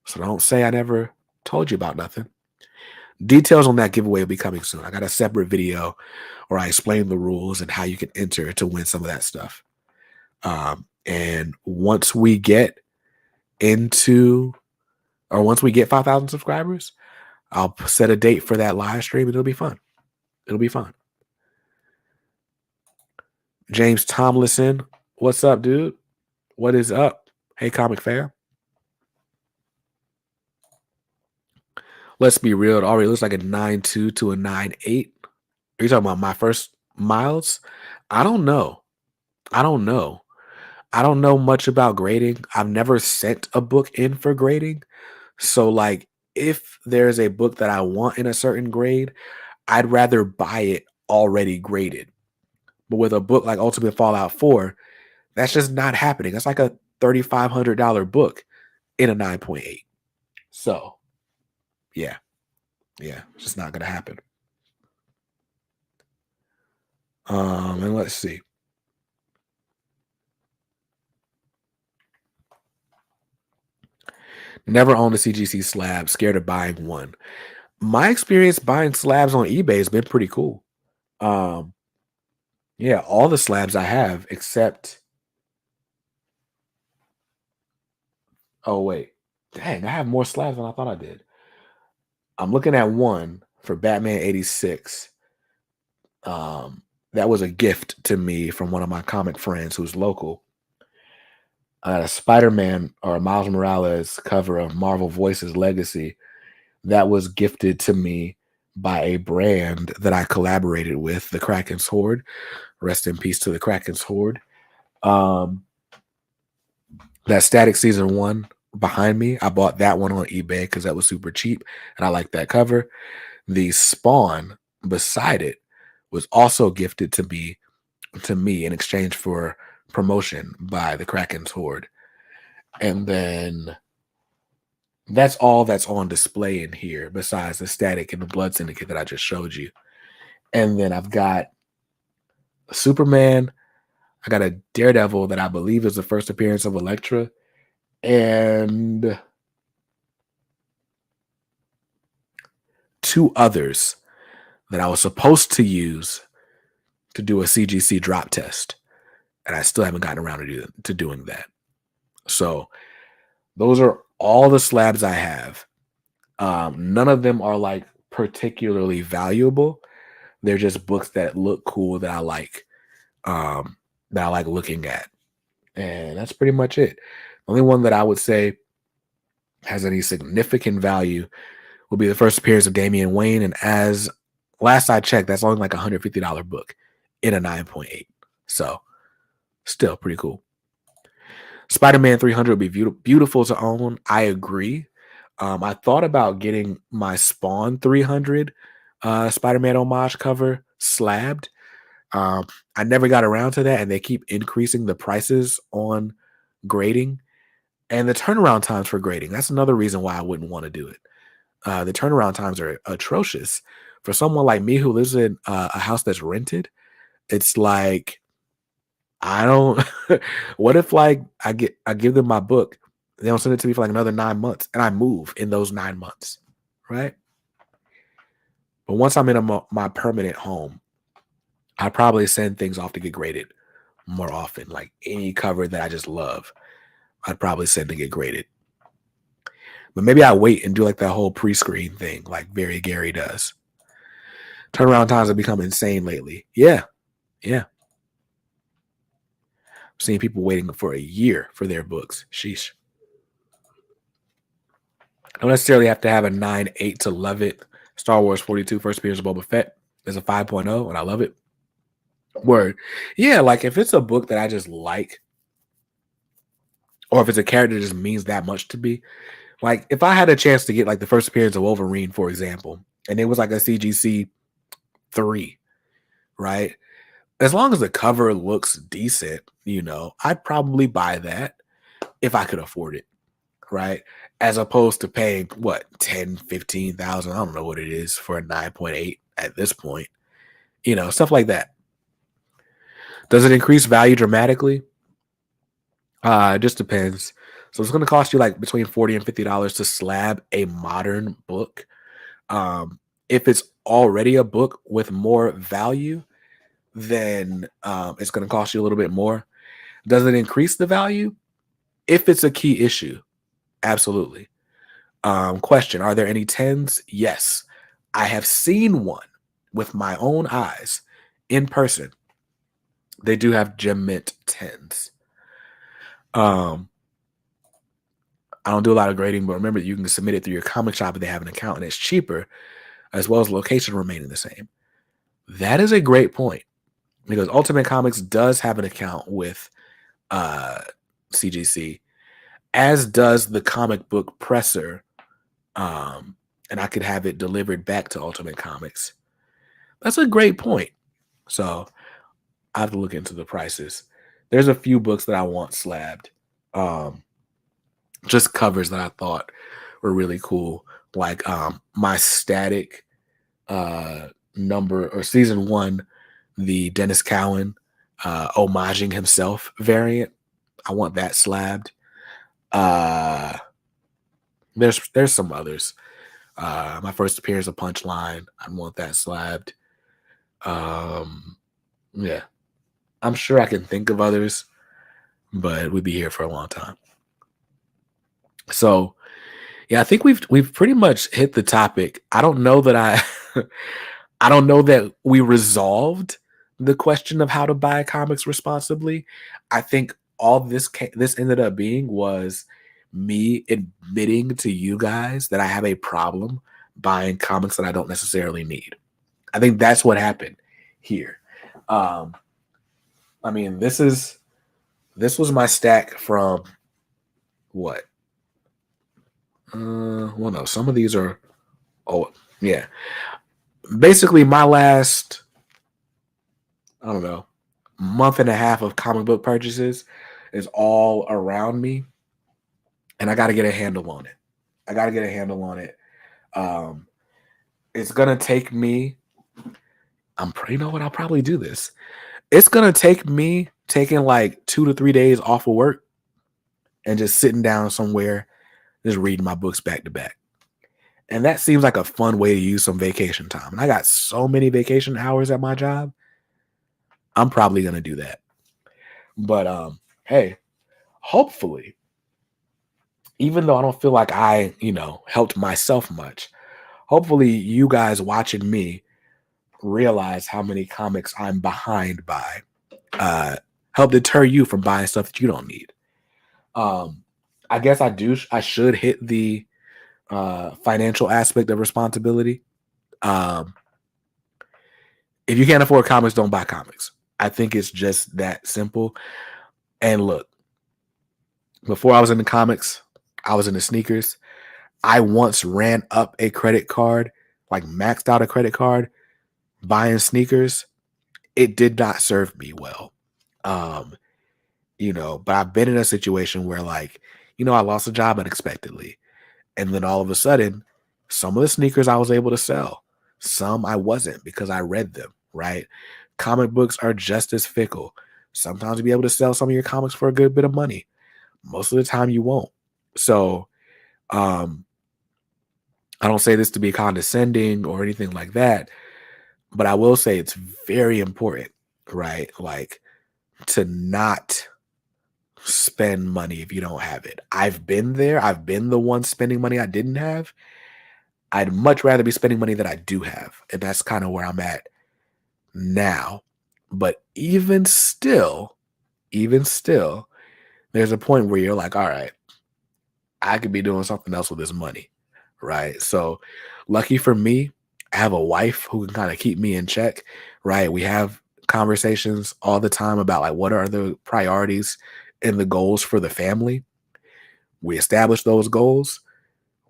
Speaker 1: So don't say I never told you about nothing. Details on that giveaway will be coming soon. I got a separate video where I explain the rules and how you can enter to win some of that stuff. And once we get 5,000 subscribers, I'll set a date for that live stream and it'll be fun. It'll be fun. James Tomlinson, what's up, dude? What is up? Hey, comic fan. Let's be real. It already looks like a 9.2 to a 9.8. Are you talking about my first Miles? I don't know. I don't know much about grading. I've never sent a book in for grading. So, like, if there's a book that I want in a certain grade, I'd rather buy it already graded. But with a book like Ultimate Fallout 4, that's just not happening. That's like a $3,500 book in a 9.8. So, yeah, it's just not going to happen. And let's see. Never owned a CGC slab, scared of buying one. My experience buying slabs on eBay has been pretty cool. Yeah, all the slabs I have except... Oh, wait. Dang, I have more slabs than I thought I did. I'm looking at one for Batman 86. That was a gift to me from one of my comic friends who's local. A Spider-Man or a Miles Morales cover of Marvel Voices Legacy that was gifted to me by a brand that I collaborated with, the Kraken's Horde. Rest in peace to the Kraken's Horde. That Static Season 1 behind me, I bought that one on eBay because that was super cheap, and I like that cover. The Spawn beside it was also gifted to me in exchange for promotion by the Kraken's Horde. And then that's all that's on display in here besides the Static and the Blood Syndicate that I just showed you. And then I've got Superman, I got a Daredevil that I believe is the first appearance of Elektra, and 2 others that I was supposed to use to do a CGC drop test, and I still haven't gotten around to doing that. So those are all the slabs I have. None of them are like particularly valuable. They're just books that look cool that I like looking at, and that's pretty much it. The only one that I would say has any significant value will be the first appearance of Damian Wayne, and as last I checked, that's only like $150 book in a 9.8. So still pretty cool. Spider-Man 300 would be beautiful to own. I agree. I thought about getting my Spawn 300 Spider-Man homage cover slabbed. I never got around to that, and they keep increasing the prices on grading and the turnaround times for grading. That's another reason why I wouldn't want to do it. The turnaround times are atrocious. For someone like me who lives in a house that's rented, it's like, I don't. What if like I give them my book, they don't send it to me for like another 9 months, and I move in those 9 months, right? But once I'm in my permanent home, I probably send things off to get graded more often. Like any cover that I just love, I'd probably send to get graded. But maybe I wait and do like that whole pre-screen thing, like Very Gary does. Turnaround times have become insane lately. Yeah. I'm seeing people waiting for a year for their books. Sheesh. I don't necessarily have to have a 9.8 to love it. Star Wars 42 First Appearance of Boba Fett is a 5.0, and I love it. Word. Yeah, like if it's a book that I just like, or if it's a character that just means that much to me, like if I had a chance to get like the first appearance of Wolverine, for example, and it was like a CGC 3, right? As long as the cover looks decent, I'd probably buy that if I could afford it, right? As opposed to paying what, 10, 15,000, I don't know what it is for a 9.8 at this point, stuff like that. Does it increase value dramatically? It just depends. So it's going to cost you like between $40 and $50 to slab a modern book. If it's already a book with more value, then it's going to cost you a little bit more. Does it increase the value? If it's a key issue, absolutely. Question: are there any 10s? Yes, I have seen one with my own eyes in person. They do have gem mint 10s. I don't do a lot of grading, but remember, you can submit it through your comic shop if they have an account, and it's cheaper, as well as location remaining the same. That is a great point, because Ultimate Comics does have an account with CGC, as does the comic book presser, and I could have it delivered back to Ultimate Comics. That's a great point. So I have to look into the prices. There's a few books that I want slabbed. Just covers that I thought were really cool. Like my Static number or season 1, the Dennis Cowan homaging himself variant. I want that slabbed. There's some others. My first appearance of Punchline, I want that slabbed. Yeah. I'm sure I can think of others, but we'd be here for a long time. So, yeah, I think we've pretty much hit the topic. I don't know that I don't know that we resolved the question of how to buy comics responsibly. I think all this ended up being was me admitting to you guys that I have a problem buying comics that I don't necessarily need. I think that's what happened here. I mean, this was my stack from what? Well, no, some of these are. Oh, yeah. Basically, my last, I don't know, month and a half of comic book purchases is all around me, and I got to get a handle on it. It's gonna take me. You know what? I'll probably do this. It's gonna take me taking like 2 to 3 days off of work and just sitting down somewhere, just reading my books back to back. And that seems like a fun way to use some vacation time. And I got so many vacation hours at my job. I'm probably going to do that. But hey, hopefully, even though I don't feel like I, helped myself much, hopefully you guys watching me realize how many comics I'm behind by. Help deter you from buying stuff that you don't need. I guess I should hit the financial aspect of responsibility. If you can't afford comics, don't buy comics. I think it's just that simple. And look, before I was into comics, I was into sneakers. I once ran up a credit card, like maxed out a credit card, buying sneakers. It did not serve me well. But I've been in a situation where I lost a job unexpectedly. And then all of a sudden, some of the sneakers I was able to sell, some I wasn't because I read them, right? Comic books are just as fickle. Sometimes you'll be able to sell some of your comics for a good bit of money. Most of the time you won't. So I don't say this to be condescending or anything like that, but I will say it's very important, right? Like to not spend money if you don't have it. I've been there. I've been the one spending money I didn't have. I'd much rather be spending money that I do have. And that's kind of where I'm at now. But even still, there's a point where you're like, all right, I could be doing something else with this money. Right. So lucky for me, I have a wife who can kind of keep me in check. Right. We have conversations all the time about like what are the priorities and the goals for the family. We establish those goals.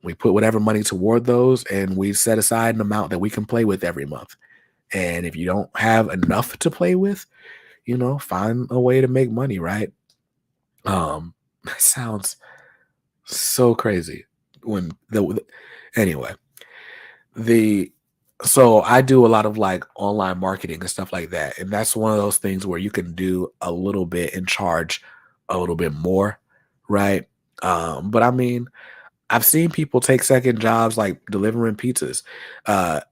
Speaker 1: We put whatever money toward those, and we set aside an amount that we can play with every month. And if you don't have enough to play with, find a way to make money, right? That sounds so crazy. Anyway, so I do a lot of like online marketing and stuff like that. And that's one of those things where you can do a little bit and charge a little bit more, right? But I mean, I've seen people take second jobs like delivering pizzas.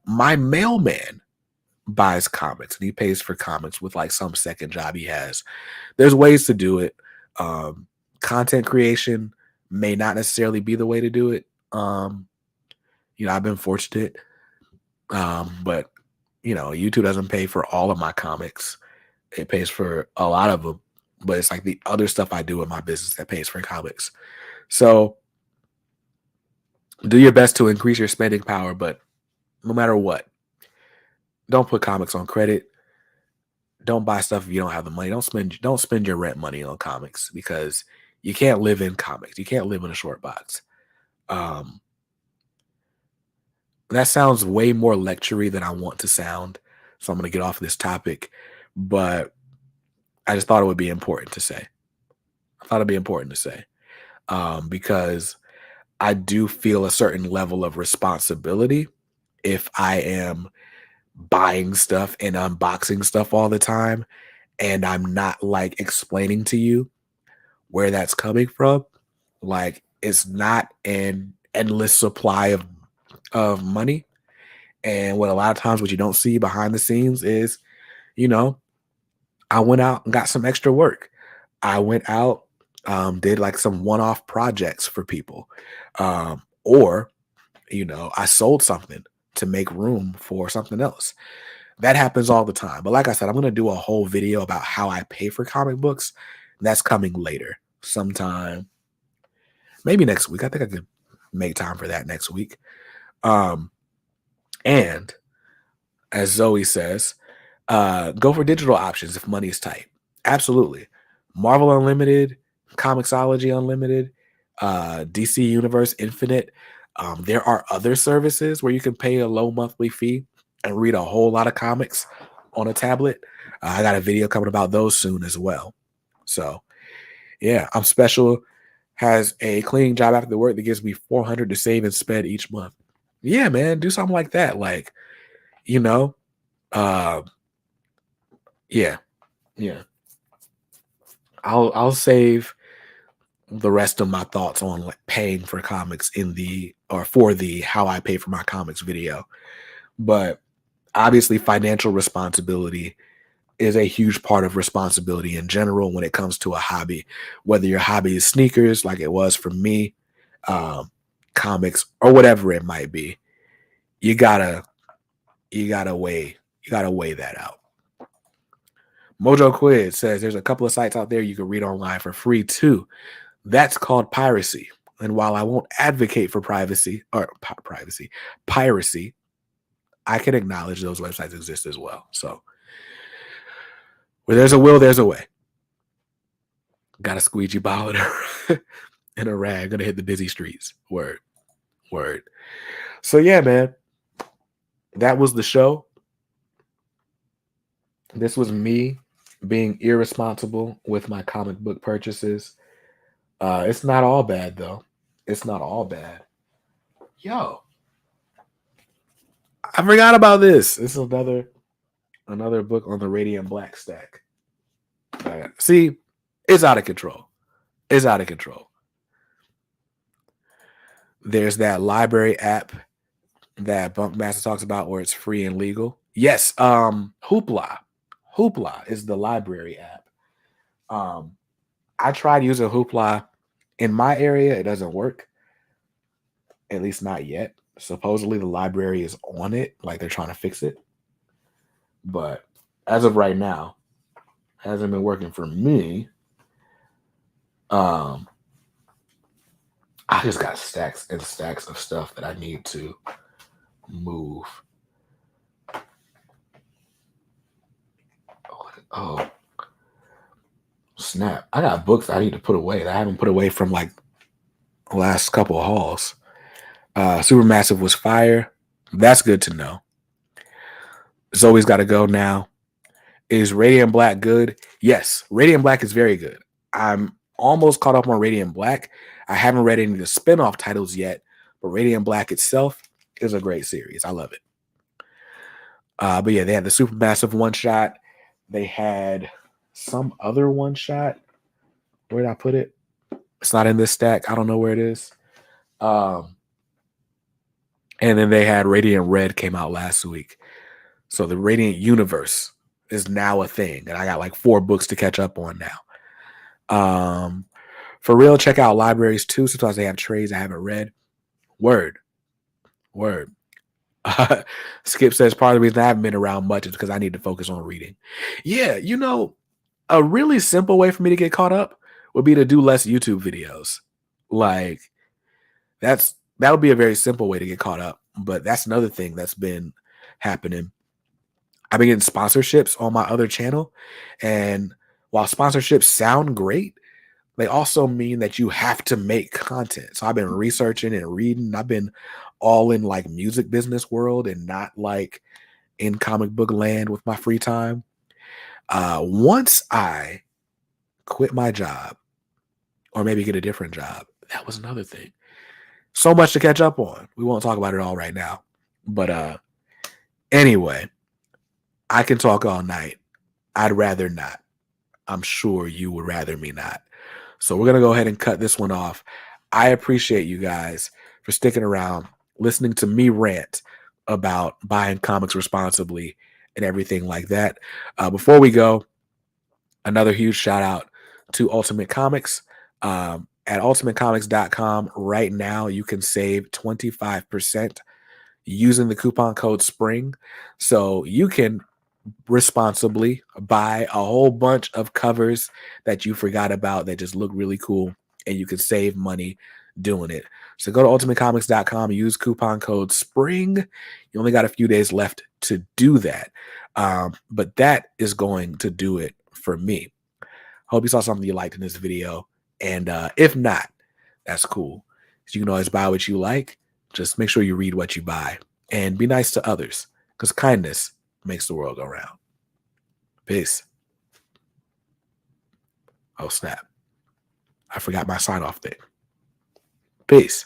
Speaker 1: My mailman buys comics and he pays for comics with like some second job he has. There's ways to do it. Content creation may not necessarily be the way to do it. I've been fortunate. But YouTube doesn't pay for all of my comics. It pays for a lot of them, but it's like the other stuff I do in my business that pays for comics. So do your best to increase your spending power, but no matter what, don't put comics on credit. Don't buy stuff if you don't have the money. Don't spend your rent money on comics because you can't live in comics. You can't live in a short box. That sounds way more lectury than I want to sound. So I'm going to get off this topic, but I just thought it would be important to say. Because I do feel a certain level of responsibility if I am buying stuff and unboxing stuff all the time and I'm not like explaining to you where that's coming from. Like it's not an endless supply of money. And what a lot of times what you don't see behind the scenes is, I went out and got some extra work. I went out, did like some one-off projects for people. Or, I sold something to make room for something else. That happens all the time. But like I said, I'm going to do a whole video about how I pay for comic books. That's coming later, sometime, maybe next week. I think I could make time for that next week. And as Zoe says, go for digital options if money is tight. Absolutely. Marvel Unlimited, Comixology Unlimited, DC Universe Infinite. There are other services where you can pay a low monthly fee and read a whole lot of comics on a tablet. I got a video coming about those soon as well. So, yeah, I'm Special has a cleaning job after the work that gives me $400 to save and spend each month. Yeah, man, do something like that. Like, yeah. I'll save the rest of my thoughts on like paying for comics in the or for the how I pay for my comics video. But obviously financial responsibility is a huge part of responsibility in general when it comes to a hobby, whether your hobby is sneakers like it was for me, um, comics or whatever it might be. You gotta you gotta weigh you gotta weigh that out. Mojo Quiz says there's a couple of sites out there you can read online for free too. That's called piracy. And while I won't advocate for piracy, I can acknowledge those websites exist as well. So where there's a will, there's a way. Got a squeegee bottle and a rag. Gonna hit the busy streets. Word, word. So yeah, man, that was the show. This was me being irresponsible with my comic book purchases. It's not all bad though. It's not all bad. Yo, I forgot about this. This is another book on the Radiant Black stack. See, it's out of control. It's out of control. There's that library app that Bunkmaster talks about where it's free and legal. Yes, Hoopla. Hoopla is the library app. I tried using Hoopla in my area. It doesn't work. At least not yet. Supposedly the library is on it, like they're trying to fix it. But as of right now, hasn't been working for me. I just got stacks and stacks of stuff that I need to move. Oh, snap. I got books I need to put away that I haven't put away from like the last couple of hauls. Supermassive was fire. That's good to know. Zoe's got to go now. Is Radiant Black good? Yes, Radiant Black is very good. I'm almost caught up on Radiant Black. I haven't read any of the spinoff titles yet, but Radiant Black itself is a great series. I love it. But yeah, they had the Supermassive one shot. They had some other one shot. Where did I put it? It's not in this stack. I don't know where it is. And then they had Radiant Red came out last week. So the Radiant Universe is now a thing. And I got like 4 books to catch up on now. For real, check out libraries too. Sometimes they have trades I haven't read. Word. Skip says part of the reason I haven't been around much is because I need to focus on reading. Yeah, a really simple way for me to get caught up would be to do less YouTube videos. Like that would be a very simple way to get caught up. But that's another thing that's been happening. I've been getting sponsorships on my other channel. And while sponsorships sound great, they also mean that you have to make content. So I've been researching and reading. I've been all in like music business world and not like in comic book land with my free time. Once I quit my job or maybe get a different job, that was another thing. So much to catch up on. We won't talk about it all right now. But anyway, I can talk all night. I'd rather not. I'm sure you would rather me not. So we're going to go ahead and cut this one off. I appreciate you guys for sticking around, listening to me rant about buying comics responsibly and everything like that. Before we go, another huge shout out to Ultimate Comics. At ultimatecomics.com right now, you can save 25% using the coupon code SPRING. So you can responsibly buy a whole bunch of covers that you forgot about that just look really cool, and you can save money doing it. So go to ultimatecomics.com, use coupon code SPRING. You only got a few days left to do that. But that is going to do it for me. Hope you saw something you liked in this video. And if not, that's cool. You can always buy what you like. Just make sure you read what you buy and be nice to others, because kindness makes the world go round. Peace. Oh, snap. I forgot my sign off thing. Peace.